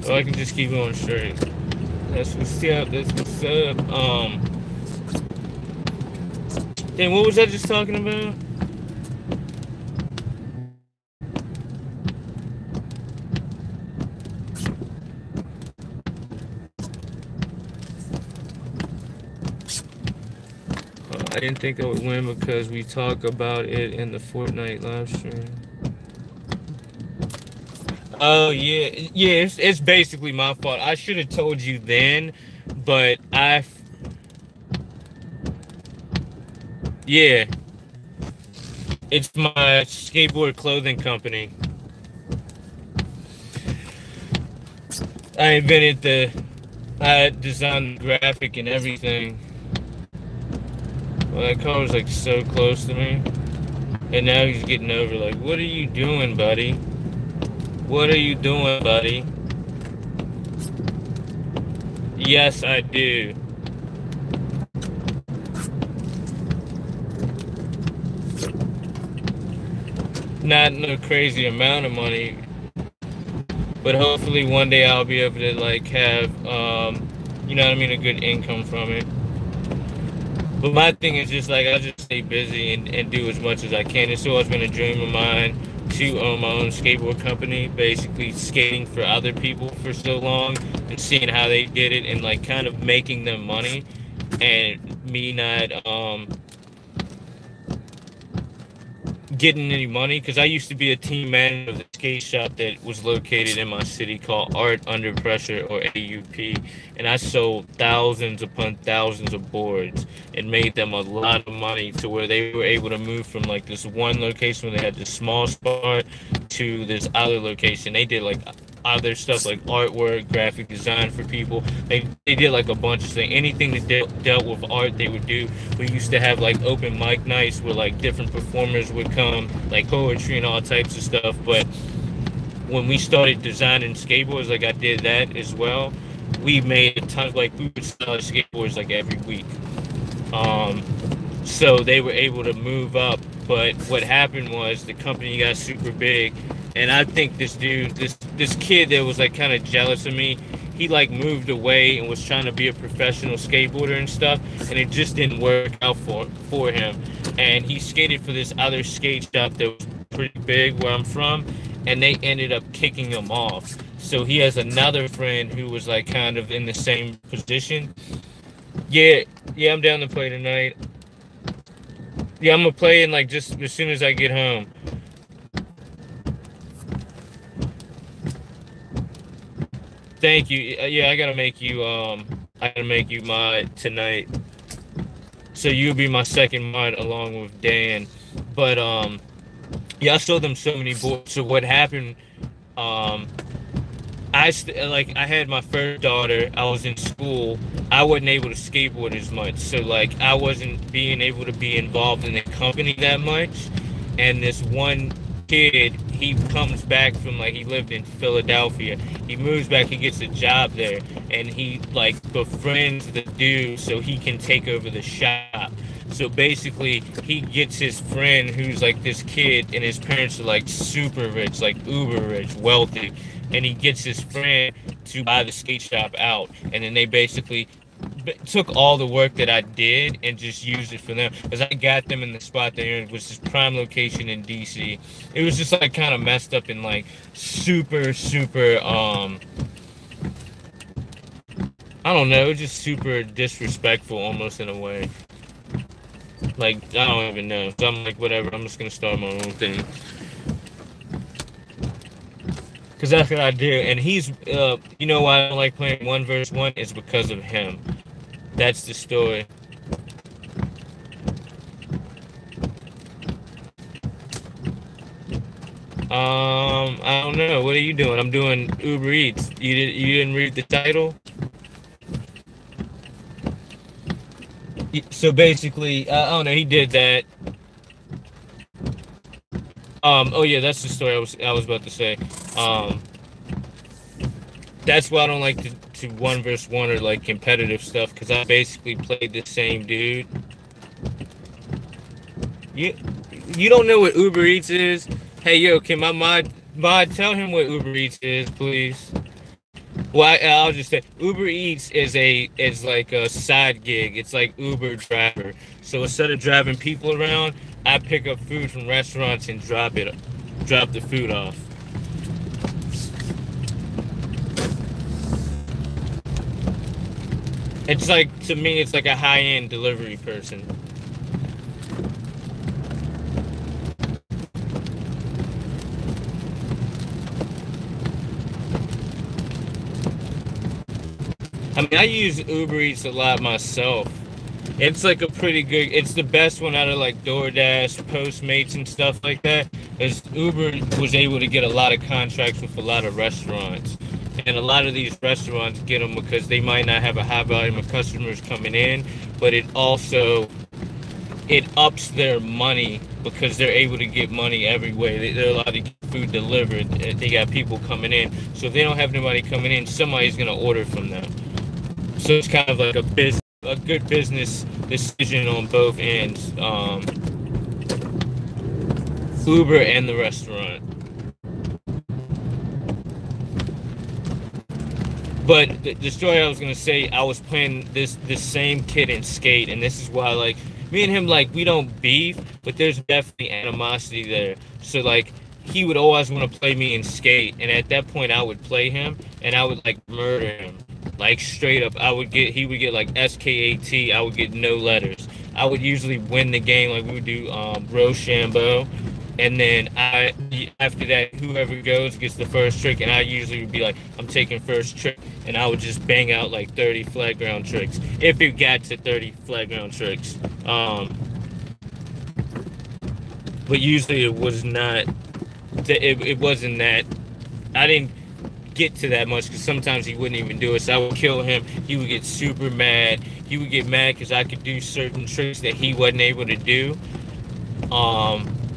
Oh, I can just keep going straight. That's what's up, that's what's up. Damn, what was I just talking about? I didn't think I would win because we talk about it in the Fortnite live stream. Oh yeah, it's basically my fault. I should have told you then, but yeah, it's my skateboard clothing company. I designed the graphic and everything. Well, that car was like so close to me. And now he's getting over, like, what are you doing, buddy? What are you doing, buddy? Yes, I do. Not no crazy amount of money, but hopefully one day I'll be able to like have, you know what I mean, a good income from it. But my thing is just like, I just stay busy and do as much as I can. It's always been a dream of mine to own my own skateboard company, basically skating for other people for so long and seeing how they did it and like kind of making them money and me not, getting any money, because I used to be a team manager of the skate shop that was located in my city called Art Under Pressure, or AUP, and I sold thousands upon thousands of boards and made them a lot of money to where they were able to move from like this one location where they had this small spot to this other location. They did like other stuff like artwork, graphic design for people. They did like a bunch of things. Anything that dealt with art, they would do. We used to have like open mic nights where like different performers would come, like poetry and all types of stuff. But when we started designing skateboards, like I did that as well, we made a ton of, like, we would sell skateboards like every week. So they were able to move up. But what happened was the company got super big. And I think this dude, this kid that was like kind of jealous of me, he like moved away and was trying to be a professional skateboarder and stuff, and it just didn't work out for him. And he skated for this other skate shop that was pretty big where I'm from, and they ended up kicking him off. So he has another friend who was like kind of in the same position. Yeah, I'm down to play tonight. Yeah, I'm gonna play in like just as soon as I get home. Thank you. Yeah, I gotta make you mod tonight. So you'll be my second mod along with Dan. But yeah, I sold them so many boards. So what happened? I had my first daughter. I was in school. I wasn't able to skateboard as much. So like I wasn't being able to be involved in the company that much. And this one kid, he comes back from, like, he lived in Philadelphia. He moves back, he gets a job there, and he like befriends the dude so he can take over the shop. So basically he gets his friend who's like this kid, and his parents are like super rich, like uber rich, wealthy, and he gets his friend to buy the skate shop out, and then they basically took all the work that I did and just used it for them, because I got them in the spot there, which is prime location in DC. It was just like kind of messed up and like super I don't know, it was just super disrespectful almost in a way. Like, I don't even know. So I'm like, whatever, I'm just gonna start my own thing, because that's what I do. And he's, you know why I don't like playing 1v1 is because of him. That's the story. I don't know. What are you doing? I'm doing Uber Eats. You didn't read the title? So basically, I don't know. He did that. Oh yeah, that's the story I was about to say. That's why I don't like to 1v1 or like competitive stuff, because I basically played the same dude. You don't know what Uber Eats is? Hey yo, can my mod tell him what Uber Eats is, please? Well, I'll just say Uber Eats is like a side gig. It's like Uber driver. So instead of driving people around, I pick up food from restaurants and drop the food off. It's like, to me, it's like a high-end delivery person. I mean, I use Uber Eats a lot myself. It's like a pretty good, it's the best one out of like DoorDash, Postmates and stuff like that. Because Uber was able to get a lot of contracts with a lot of restaurants. And a lot of these restaurants get them because they might not have a high volume of customers coming in, but it ups their money because they're able to get money every way. They're allowed to get food delivered. They got people coming in. So if they don't have nobody coming in, somebody's going to order from them. So it's kind of like a good business decision on both ends. Uber and the restaurant. But the story I was gonna say, I was playing this same kid in Skate, and this is why, like, me and him, like, we don't beef, but there's definitely animosity there. So, like, he would always want to play me in Skate, and at that point, I would play him, and I would, like, murder him. Like, straight up, he would get, like, SKAT, I would get no letters. I would usually win the game, like, we would do Rochambeau, and then after that, whoever goes gets the first trick, and I usually would be like, I'm taking first trick, and I would just bang out like 30 flat ground tricks, if it got to 30 flat ground tricks. But usually it was not, it wasn't that, I didn't get to that much because sometimes he wouldn't even do it. So I would kill him, he would get super mad, he would get mad because I could do certain tricks that he wasn't able to do.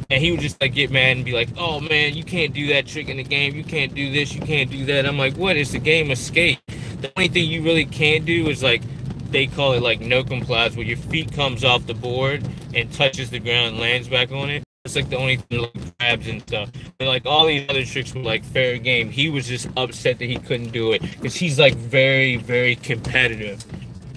And he would just like get mad and be like, oh man, you can't do that trick in the game, you can't do this, you can't do that. I'm like, what? It's a game of Skate. The only thing you really can't do is, like, they call it like no complies, where your feet comes off the board and touches the ground and lands back on it. It's like the only thing, like grabs and stuff. But like all these other tricks were like fair game. He was just upset that he couldn't do it because he's like very, very competitive.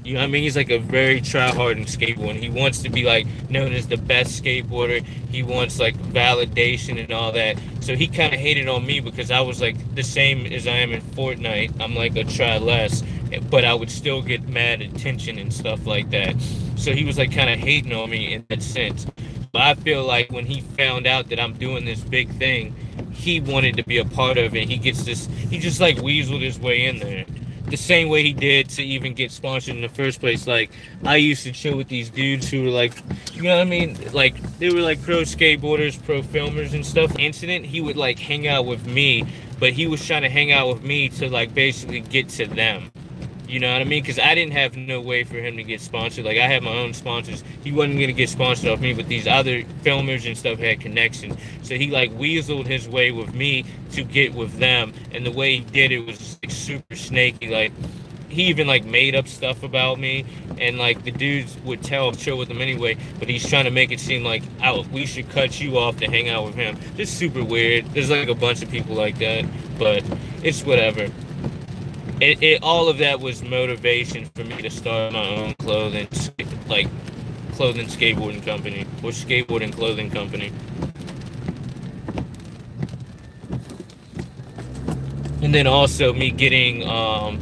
You know what I mean? He's like a very try-hard skateboarder. He wants to be like known as the best skateboarder. He wants like validation and all that. So he kind of hated on me because I was like the same as I am in Fortnite. I'm like a try less, but I would still get mad attention and stuff like that. So he was like kind of hating on me in that sense. But I feel like when he found out that I'm doing this big thing, he wanted to be a part of it. He just like weaseled his way in there. The same way he did to even get sponsored in the first place. Like, I used to chill with these dudes who were like, you know what I mean? Like, they were like pro skateboarders, pro filmers and stuff. Incident, he would like hang out with me, but he was trying to hang out with me to like basically get to them. You know what I mean? Because I didn't have no way for him to get sponsored. Like, I had my own sponsors. He wasn't going to get sponsored off me, but these other filmers and stuff had connections. So he, like, weaseled his way with me to get with them. And the way he did it was, like, super snaky. Like, he even, like, made up stuff about me. And, like, the dudes would chill with him anyway. But he's trying to make it seem like, we should cut you off to hang out with him. Just super weird. There's, like, a bunch of people like that. But it's whatever. All of that was motivation for me to start my own clothing skateboarding company, or skateboarding clothing company. And then also me getting,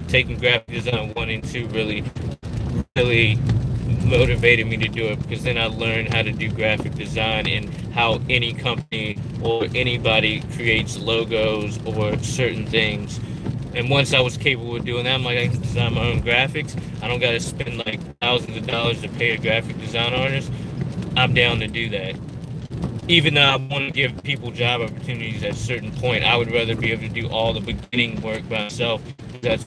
taking graphic design 1 and 2 really motivated me to do it, because then I learned how to do graphic design and how any company or anybody creates logos or certain things. And once I was capable of doing that, I'm like, I can design my own graphics. I don't got to spend like thousands of dollars to pay a graphic design artist. I'm down to do that. Even though I want to give people job opportunities at a certain point, I would rather be able to do all the beginning work by myself. That's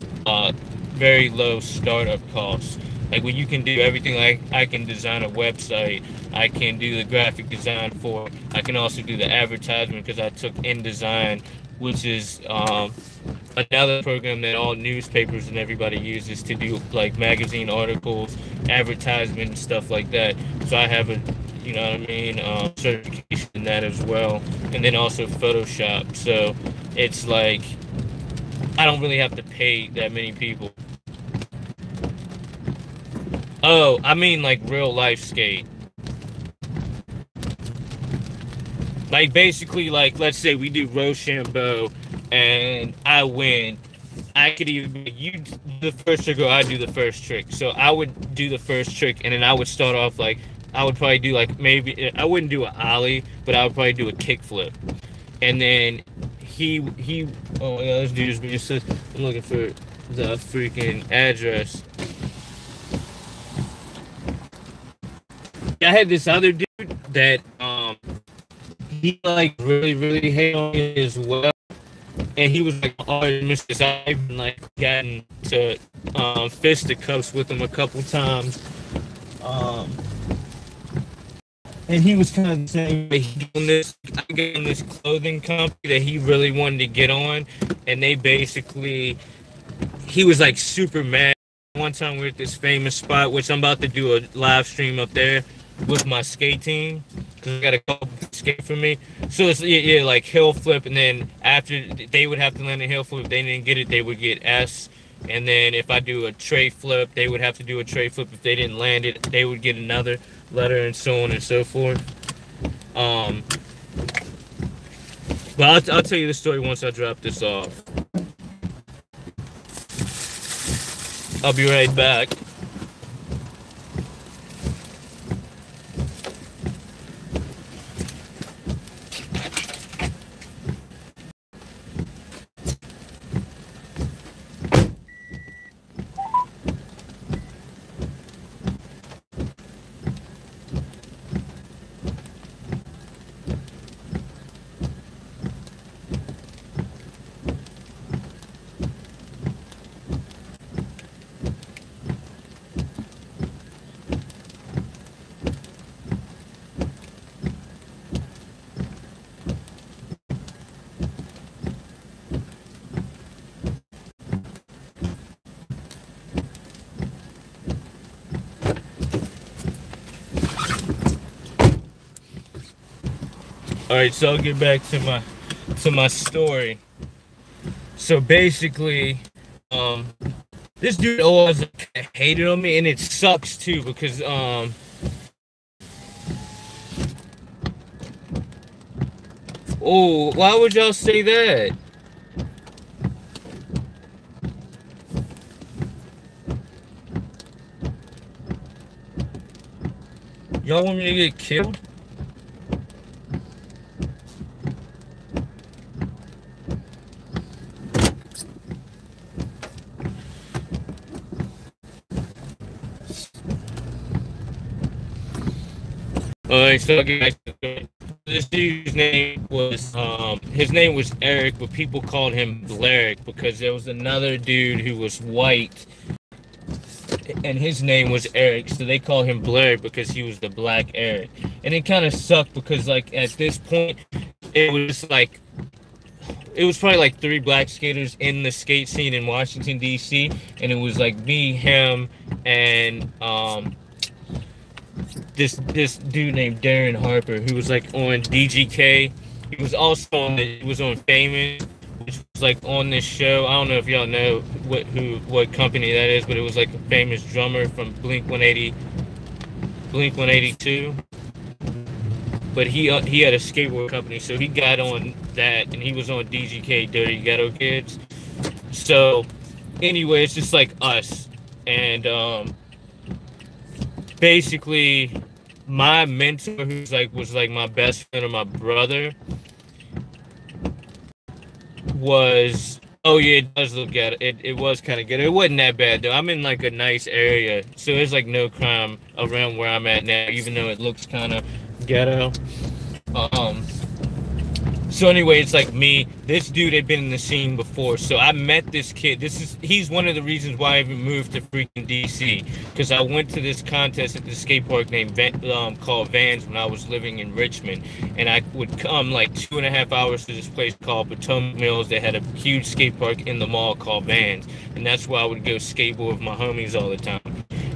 very low startup costs. Like, when you can do everything, like I can design a website, I can do the graphic design for it. I can also do the advertisement because I took InDesign, which is another program that all newspapers and everybody uses to do like magazine articles, advertisement, and stuff like that. So I have a, you know what I mean, certification in that as well. And then also Photoshop. So it's like, I don't really have to pay that many people. Oh, I mean like real life skate. Like, basically, like, let's say we do Rochambeau and I win. I could even be, you do the first trick or I do the first trick. So I would do the first trick, and then I would start off like, I would probably do like, maybe, I wouldn't do an ollie, but I would probably do a kickflip. And then oh, yeah, let's do this. We just said, I'm looking for the freaking address. I had this other dude that, he like really hate on me as well, and he was like, "Oh, Mr. I've been like gotten to fisticuffs with him a couple times." And he was kind of the same way. I gave him this clothing company that he really wanted to get on, and they basically, he was like super mad. One time we were at this famous spot, which I'm about to do a live stream up there with my skate team, because I got a couple to skate for me. So it's like hill flip, and then after they would have to land a hill flip. If they didn't get it, they would get S. And then if I do a tray flip, they would have to do a tray flip. If they didn't land it, they would get another letter, and so on and so forth. But I'll tell you the story once I drop this off. I'll be right back. All right, so I'll get back to my story. So basically, this dude always hated on me, and it sucks too because oh, why would y'all say that? Y'all want me to get killed? Alright, so this dude's name was Eric, but people called him Blarick because there was another dude who was white, and his name was Eric, so they call him Blarick because he was the Black Eric. And it kind of sucked because like at this point, it was probably like 3 black skaters in the skate scene in Washington D.C., and it was like me, him, and this dude named Darren Harper, who was like on DGK. He was also on Famous, which was like on this show. I don't know if y'all know what company that is, but it was like a famous drummer from Blink 182. But he had a skateboard company, so he got on that, and he was on DGK, Dirty Ghetto Kids. So anyway, it's just like us, and basically my mentor, was like my best friend or my brother, was, oh yeah, it does look ghetto. It was kind of ghetto. It wasn't that bad though. I'm in like a nice area, so there's like no crime around where I'm at now, even though it looks kind of ghetto. So anyway, it's like me. This dude had been in the scene before, so I met this kid. He's one of the reasons why I even moved to freaking DC, because I went to this contest at the skate park called Vans when I was living in Richmond, and I would come like 2.5 hours to this place called Potomac Mills that had a huge skate park in the mall called Vans, and that's where I would go skateboard with my homies all the time.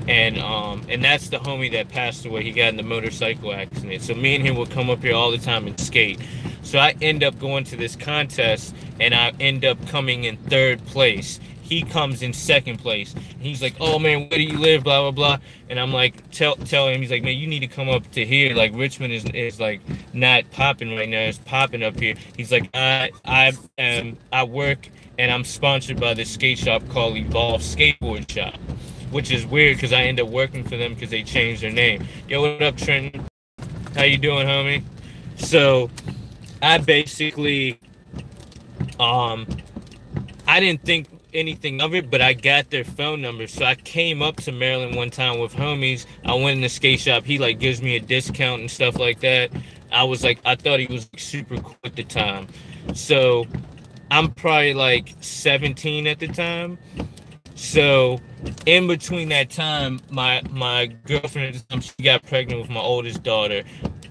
And that's the homie that passed away. He got in the motorcycle accident. So me and him would come up here all the time and skate. So I end up going to this contest, and I end up coming in 3rd place. He comes in 2nd place. He's like, "Oh man, where do you live?" Blah blah blah. And I'm like, tell him. He's like, "Man, you need to come up to here. Like Richmond is like not popping right now. It's popping up here." He's like, I work and I'm sponsored by this skate shop called Evolve Skateboard Shop," which is weird because I end up working for them because they changed their name. Yo, what up, Trenton? How you doing, homie? So I basically, I didn't think anything of it, but I got their phone number. So I came up to Maryland one time with homies. I went in the skate shop. He like gives me a discount and stuff like that. I was like, I thought he was super cool at the time. So I'm probably like 17 at the time. So in between that time, my girlfriend at the time, she got pregnant with my oldest daughter.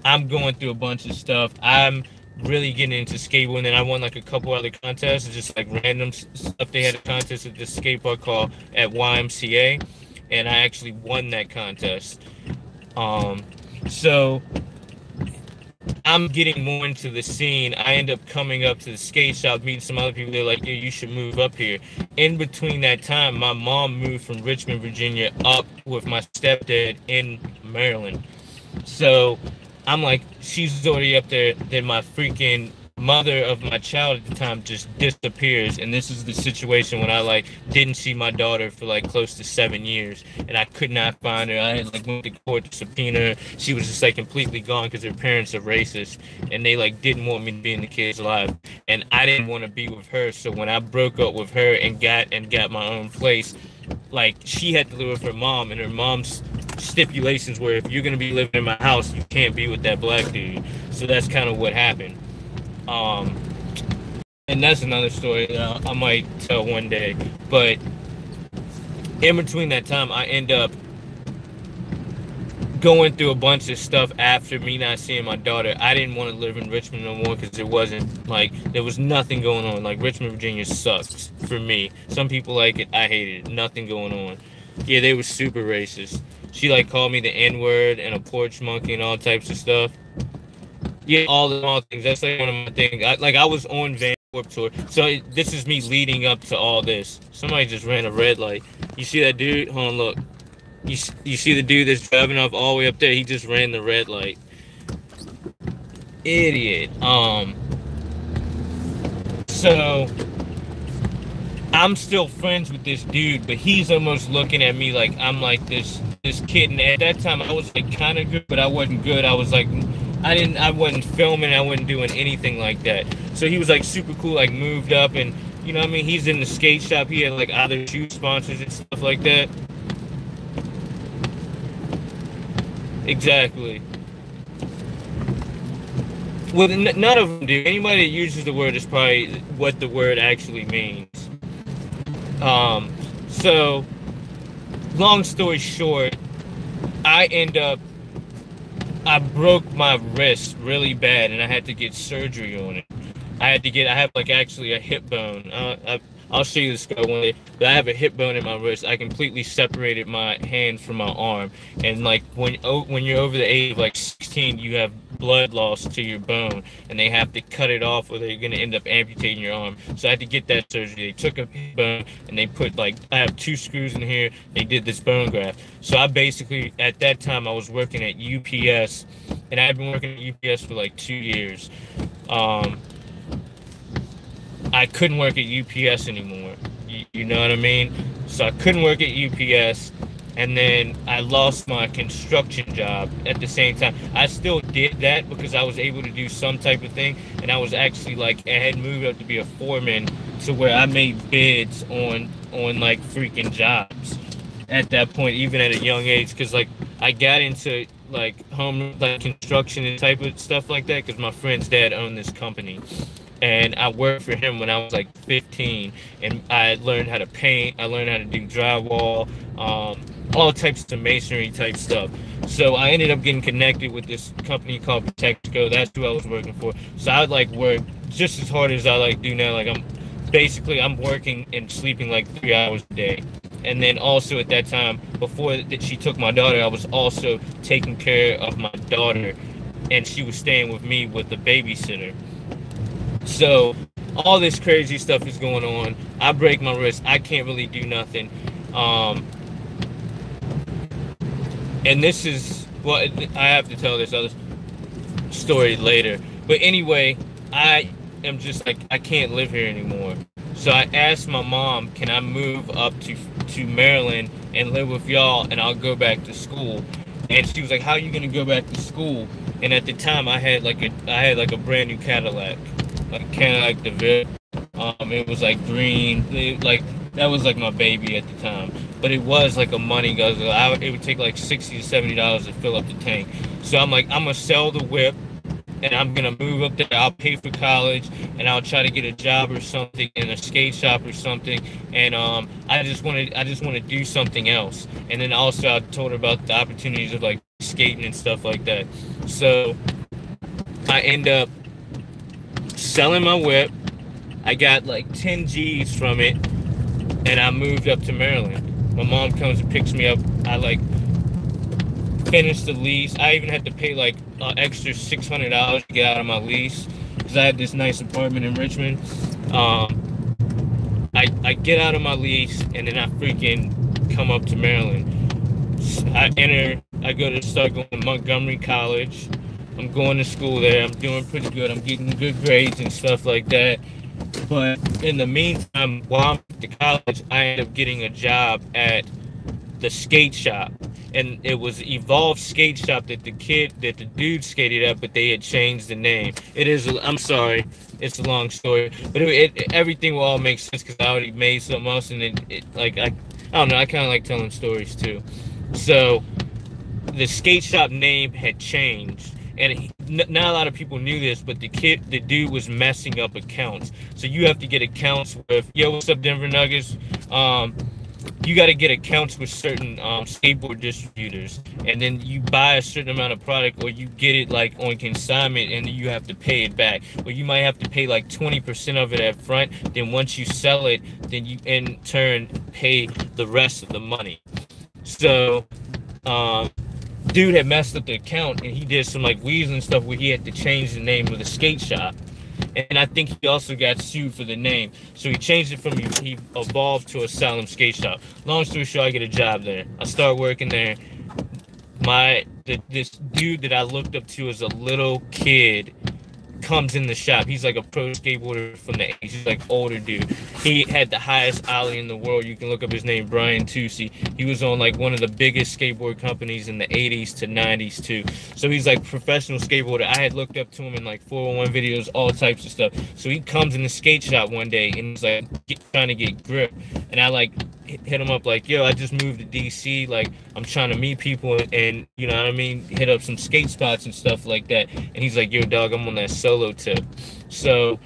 I'm going through a bunch of stuff. I'm really getting into skateboarding, and I won like a couple other contests, just like random stuff. They had a contest at this skate park called at YMCA, and I actually won that contest. So I'm getting more into the scene. I end up coming up to the skate shop, meeting some other people. They're like, "Yeah, you should move up here." In between that time, my mom moved from Richmond, Virginia, up with my stepdad in Maryland. So I'm like, she's already up there. Then my freaking mother of my child at the time just disappears, and this is the situation when I like didn't see my daughter for like close to 7 years, and I could not find her. I had like went to court to subpoena her. She was just like completely gone because her parents are racist, and they like didn't want me to be in the kid's life, and I didn't want to be with her. So when I broke up with her and got my own place, like she had to live with her mom, and her mom's stipulations were, if you're gonna be living in my house, you can't be with that black dude. So that's kind of what happened. And that's another story that I might tell one day. But in between that time, I end up going through a bunch of stuff after me not seeing my daughter. I didn't want to live in Richmond no more because it wasn't like, there was nothing going on. Like Richmond, Virginia sucks for me. Some people like it, I hated it. Nothing going on. Yeah, they were super racist. She like called me the N-word and a porch monkey and all types of stuff. Yeah, all the small things. That's like one of my things. I was on Van Warped Tour, so this is me leading up to all this. Somebody just ran a red light. You see that dude? Hold on, look. You see the dude that's driving off all the way up there? He just ran the red light. Idiot. So I'm still friends with this dude, but he's almost looking at me like I'm like this kid. And at that time, I was like kind of good, but I wasn't good. I was like, I wasn't filming, I wasn't doing anything like that. So he was like super cool, like moved up, and you know what I mean? He's in the skate shop, he had like other shoe sponsors and stuff like that. Exactly. Well, none of them do. Anybody that uses the word is probably what the word actually means. So long story short, I broke my wrist really bad, and I had to get surgery on it. I have like actually a hip bone. I'll show you the scar one day. But I have a hip bone in my wrist. I completely separated my hand from my arm. And like when you're over the age of like 16, you have blood loss to your bone, and they have to cut it off, or they're gonna end up amputating your arm. So I had to get that surgery. They took a bone and they put like, I have 2 screws in here. They did this bone graft. So I basically, at that time, I was working at UPS, and I had been working at UPS for like 2 years. I couldn't work at UPS anymore. You know what I mean? So I couldn't work at UPS, and then I lost my construction job at the same time. I still did that because I was able to do some type of thing, and I was actually like, I had moved up to be a foreman to where I made bids on like freaking jobs at that point, even at a young age, because like I got into like home like construction and type of stuff like that because my friend's dad owned this company. And I worked for him when I was like 15, and I learned how to paint. I learned how to do drywall, all types of masonry type stuff. So I ended up getting connected with this company called Protexco. That's who I was working for. So I would like work just as hard as I like do now. Like I'm working and sleeping like 3 hours a day. And then also at that time, before she took my daughter, I was also taking care of my daughter, and she was staying with me with the babysitter. So all this crazy stuff is going on. I break my wrist. I can't really do nothing. And this is, well, I have to tell this other story later. But anyway, I am just like, I can't live here anymore. So I asked my mom, can I move up to Maryland and live with y'all, and I'll go back to school? And she was like, how are you gonna go back to school? And at the time, I had like a brand new Cadillac. Like Cadillac DeVille. It was like green. That was like my baby at the time. But it was like a money guzzler. It would take like $60 to $70 to fill up the tank. So I'm like, I'm gonna sell the whip, and I'm gonna move up there. I'll pay for college, and I'll try to get a job or something in a skate shop or something. And I just want to do something else. And then also I told her about the opportunities of like skating and stuff like that. So I end up selling my whip. I got like 10 G's from it, and I moved up to Maryland. My mom comes and picks me up. I like finished the lease. I even had to pay like an extra $600 to get out of my lease because I had this nice apartment in Richmond. I get out of my lease, and then I freaking come up to Maryland. I go to start going to Montgomery College. I'm going to school there. I'm doing pretty good. I'm getting good grades and stuff like that. But in the meantime, while I'm at college, I ended up getting a job at the skate shop. And it was Evolve Skate Shop that the dude skated at, but they had changed the name. I'm sorry, it's a long story, but everything will all make sense because I already made something else, and I don't know, I kind of like telling stories too. So the skate shop name had changed, and not a lot of people knew this, but the dude was messing up accounts. So you have to get accounts with, yo, what's up, Denver Nuggets? You got to get accounts with certain skateboard distributors, and then you buy a certain amount of product, or you get it like on consignment, and then you have to pay it back. Or you might have to pay like 20% of it up front. Then once you sell it, then you in turn pay the rest of the money. So, dude had messed up the account, and he did some like weaseling stuff where he had to change the name of the skate shop. And I think he also got sued for the name. So he changed it from, he evolved to Asylum Skate Shop. Long story short, I get a job there. I start working there. This dude that I looked up to as a little kid comes in the shop. He's like a pro skateboarder from the 80s. He's like older dude. He had the highest ollie in the world. You can look up his name, Brian Tucci. He was on like one of the biggest skateboard companies in the 80s to 90s too. So he's like professional skateboarder. I had looked up to him in like 401 videos, all types of stuff. So he comes in the skate shop one day and he's like trying to get grip. And I like hit him up like, yo, I just moved to DC, like I'm trying to meet people and you know what I mean, hit up some skate spots and stuff like that. And he's like, yo dog, I'm on that solo tip. So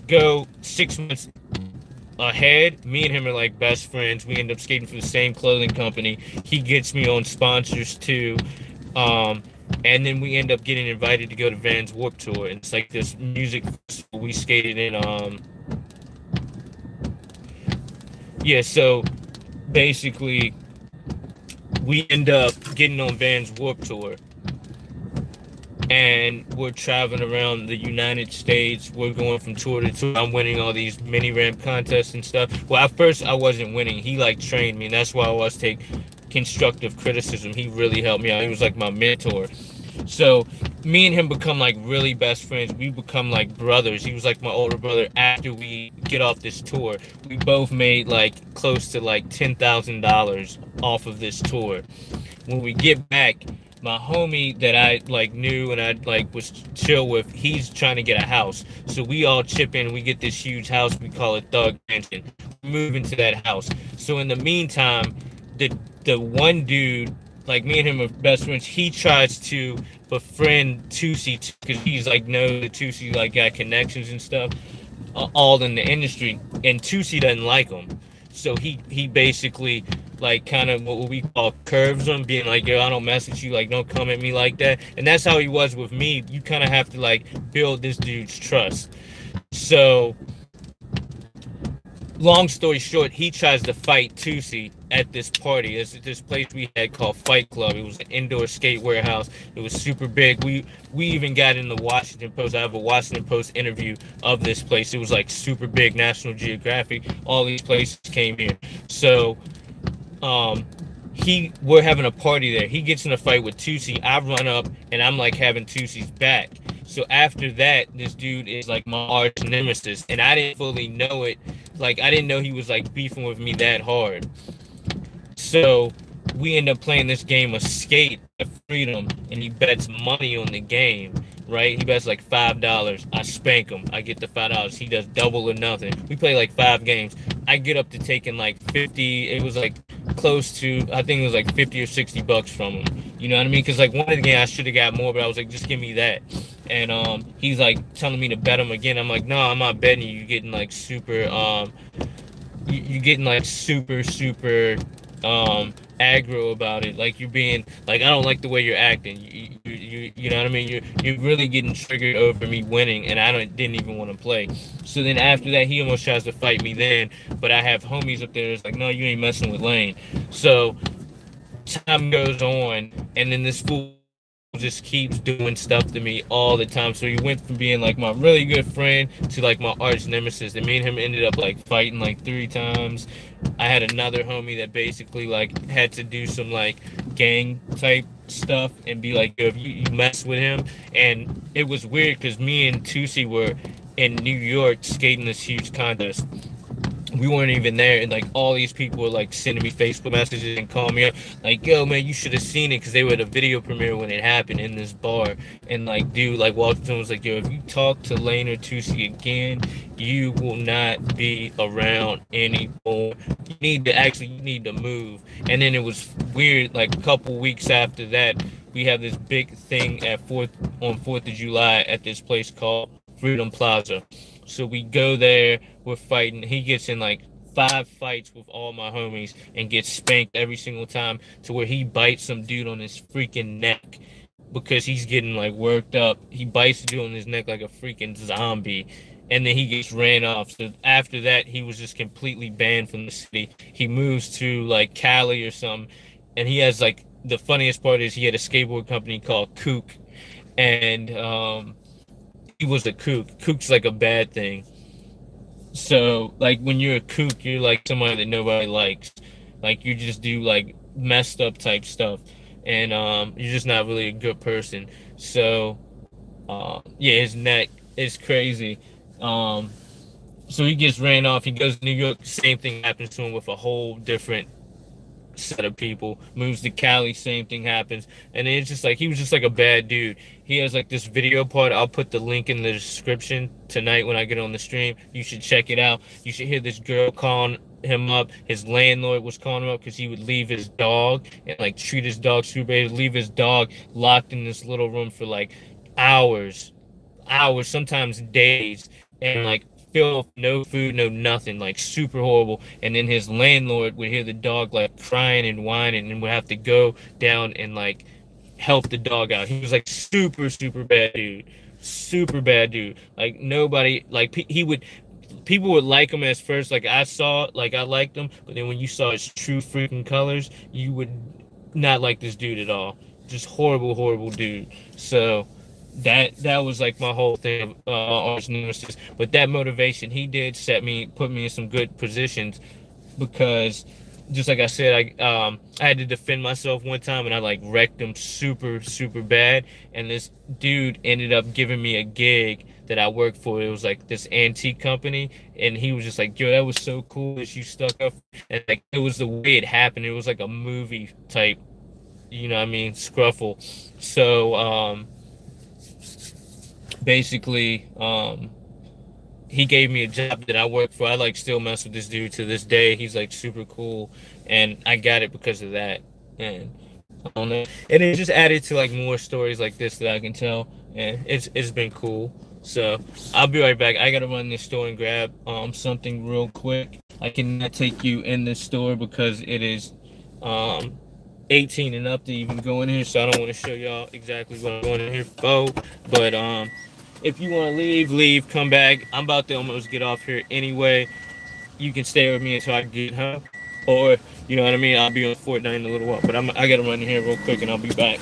go 6 months ahead, me and him are like best friends. We end up skating for the same clothing company. He gets me on sponsors too. And then we end up getting invited to go to Vans Warped Tour. And it's like this music festival. We skated in so basically we end up getting on Vans Warped Tour, and we're traveling around the United States. We're going from tour to tour. I'm winning all these mini ramp contests and stuff. Well, at first I wasn't winning. He like trained me, and that's why I always take constructive criticism. He really helped me out. He was like my mentor. So me and him become like really best friends. We become like brothers. He was like my older brother. After we get off this tour, we both made like close to like $10,000 off of this tour. When we get back, my homie that I like knew and I like was chill with, he's trying to get a house. So we all chip in. We get this huge house. We call it Thug Mansion. We move into that house. So in the meantime, the one dude, like me and him are best friends, he tries to befriend Tucci because he's like knows that Tucci like got connections and stuff all in the industry, and Tucci doesn't like him. So he basically like kind of what we call curves him, being like, yo, I don't mess with you, like don't come at me like that. And that's how he was with me. You kind of have to like build this dude's trust. So long story short, he tries to fight Tucci at this party. It's this place we had called Fight Club. It was an indoor skate warehouse. It was super big. We even got in the Washington Post. I have a Washington Post interview of this place. It was like super big. National Geographic. All these places came here. So we're having a party there. He gets in a fight with Tucci. I run up and I'm like having Tucci's back. So after that, this dude is like my arch nemesis, and I didn't fully know it. Like I didn't know he was like beefing with me that hard. So we end up playing this game of Skate at Freedom, and he bets money on the game, right? He bets like $5. I spank him. I get the $5. He does double or nothing. We play like 5 games. I get up to taking like 50. It was like close to, I think it was like 50 or 60 bucks from him. You know what I mean? Because like one of the games I should have got more, but I was like, just give me that. And he's like telling me to bet him again. I'm like, no, I'm not betting you. You're getting like super you're getting like super aggro about it. Like you're being like, I don't like the way you're acting. You know what I mean? You're really getting triggered over me winning, and I didn't even want to play. So then after that, he almost tries to fight me then, but I have homies up there that's like, no, you ain't messing with Lane. So time goes on, and then this fool just keeps doing stuff to me all the time. So he went from being like my really good friend to like my arch nemesis, and me and him ended up like fighting like 3 times. I had another homie that basically like had to do some like gang type stuff and be like, yo, if you mess with him. And it was weird because me and Tusi were in New York skating this huge contest. We weren't even there, and like all these people were like sending me Facebook messages and calling me up like, yo man, you should have seen it, because they were at a video premiere when it happened in this bar. And like dude, like Washington was like, yo, if you talk to Lane or Tusi again, you will not be around anymore. You need to move. And then it was weird, like a couple weeks after that, we have this big thing on 4th of July at this place called Freedom Plaza. So we go there, we're fighting. He gets in like 5 fights with all my homies and gets spanked every single time, to where he bites some dude on his freaking neck because he's getting like worked up. He bites the dude on his neck like a freaking zombie, and then he gets ran off. So after that, he was just completely banned from the city. He moves to like Cali or something, and he has like, the funniest part is he had a skateboard company called Kook, and he was a kook. Kook's like a bad thing. So like when you're a kook, you're like somebody that nobody likes. Like you just do like messed up type stuff, and you're just not really a good person. So yeah, his neck is crazy. So he gets ran off. He goes to New York. Same thing happens to him with a whole different set of people. Moves to Cali, same thing happens. And it's just like, he was just like a bad dude. He has like this video part. I'll put the link in the description tonight when I get on the stream. You should check it out. You should hear this girl calling him up. His landlord was calling him up because he would leave his dog and like treat his dog super bad. Leave his dog locked in this little room for like hours, sometimes days, and like filth, no food, no nothing, like super horrible. And then his landlord would hear the dog like crying and whining, and would have to go down and like help the dog out. He was like super bad dude. Like nobody, like people would like him at first. Like I liked him, but then when you saw his true freaking colors, you would not like this dude at all. Just horrible dude. So that was like my whole thing of arch nemesis. But that motivation he did put me in some good positions, because just like I said, I had to defend myself one time, and I like wrecked him super bad. And this dude ended up giving me a gig that I worked for. It was like this antique company, and he was just like, yo, that was so cool that you stuck up. And like, it was the way it happened. It was like a movie type, you know what I mean, scruffle. So basically, he gave me a job that I work for. I like still mess with this dude to this day. He's like super cool, and I got it because of that. And I don't know. And it just added to like more stories like this that I can tell, and it's been cool. So I'll be right back. I gotta run this store and grab something real quick. I cannot take you in this store because it is 18 and up to even go in here, so I don't want to show y'all exactly what I'm going in here for. But if you want to leave, come back. I'm about to almost get off here anyway. You can stay with me until I get home, or you know what I mean, I'll be on Fortnite in a little while. But I gotta run in here real quick, and I'll be back.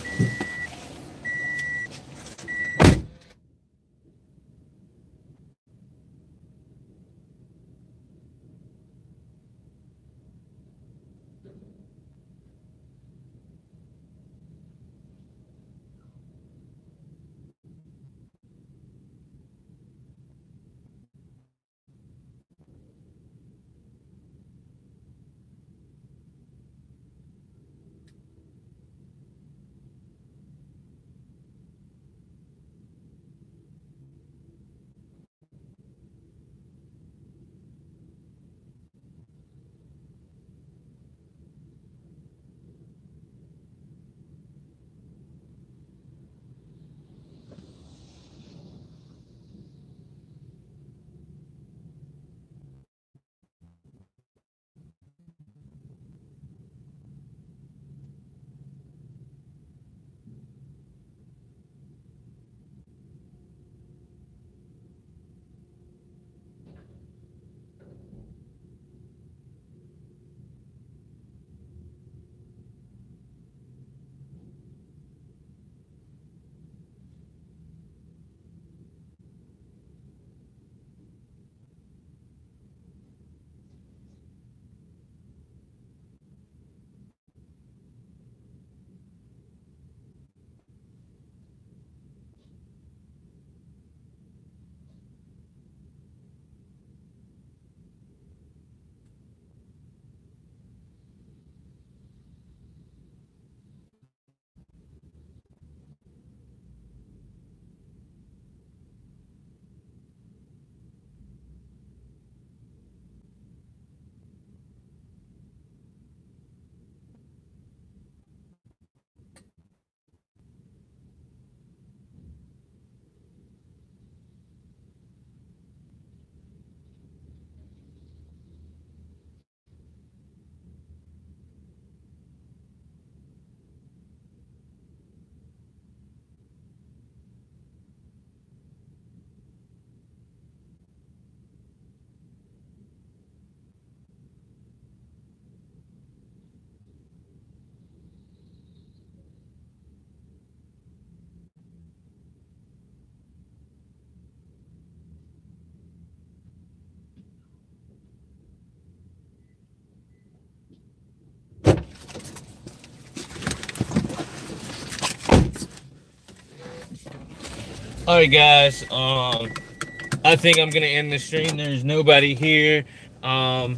All right, guys. I think I'm gonna end the stream. There's nobody here. I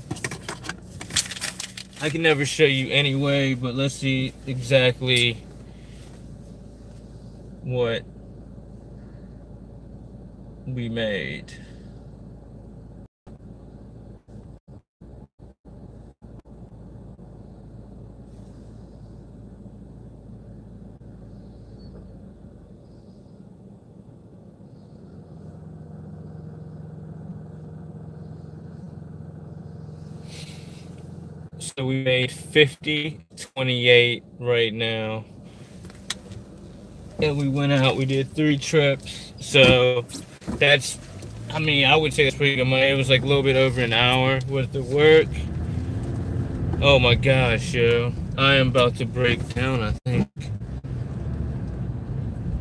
can never show you anyway, but let's see exactly what we made. So we made 50.28 right now. And we went out, we did 3 trips. So that's, I mean, I would say that's pretty good money. It was like a little bit over an hour worth of work. Oh my gosh, yo. I am about to break down, I think.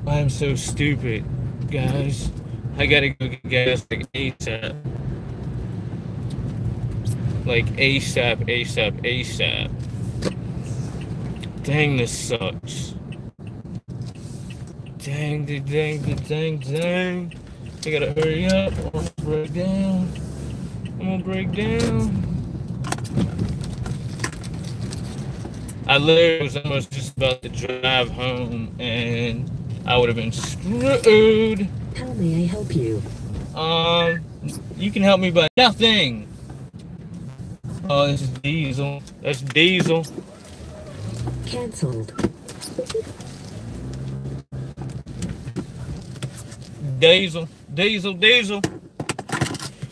I am so stupid, guys. I gotta go get gas like ASAP. Like ASAP, ASAP, ASAP. Dang, this sucks. Dang. I gotta hurry up. I'm gonna break down. I literally was almost just about to drive home and I would have been screwed. How may I help you? You can help me by nothing. Oh, this is Diesel. That's Diesel. Cancelled. Diesel.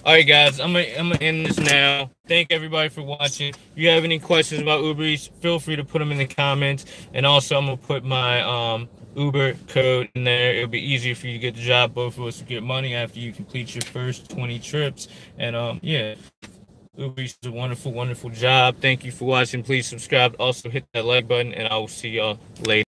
All right, guys, I'm gonna end this now. Thank everybody for watching. If you have any questions about Uber Eats, feel free to put them in the comments. And also, I'm gonna put my Uber code in there. It'll be easier for you to get the job. Both of us will get money after you complete your first 20 trips. And yeah. Uber Eats is a wonderful, wonderful job. Thank you for watching. Please subscribe. Also hit that like button, and I will see y'all later.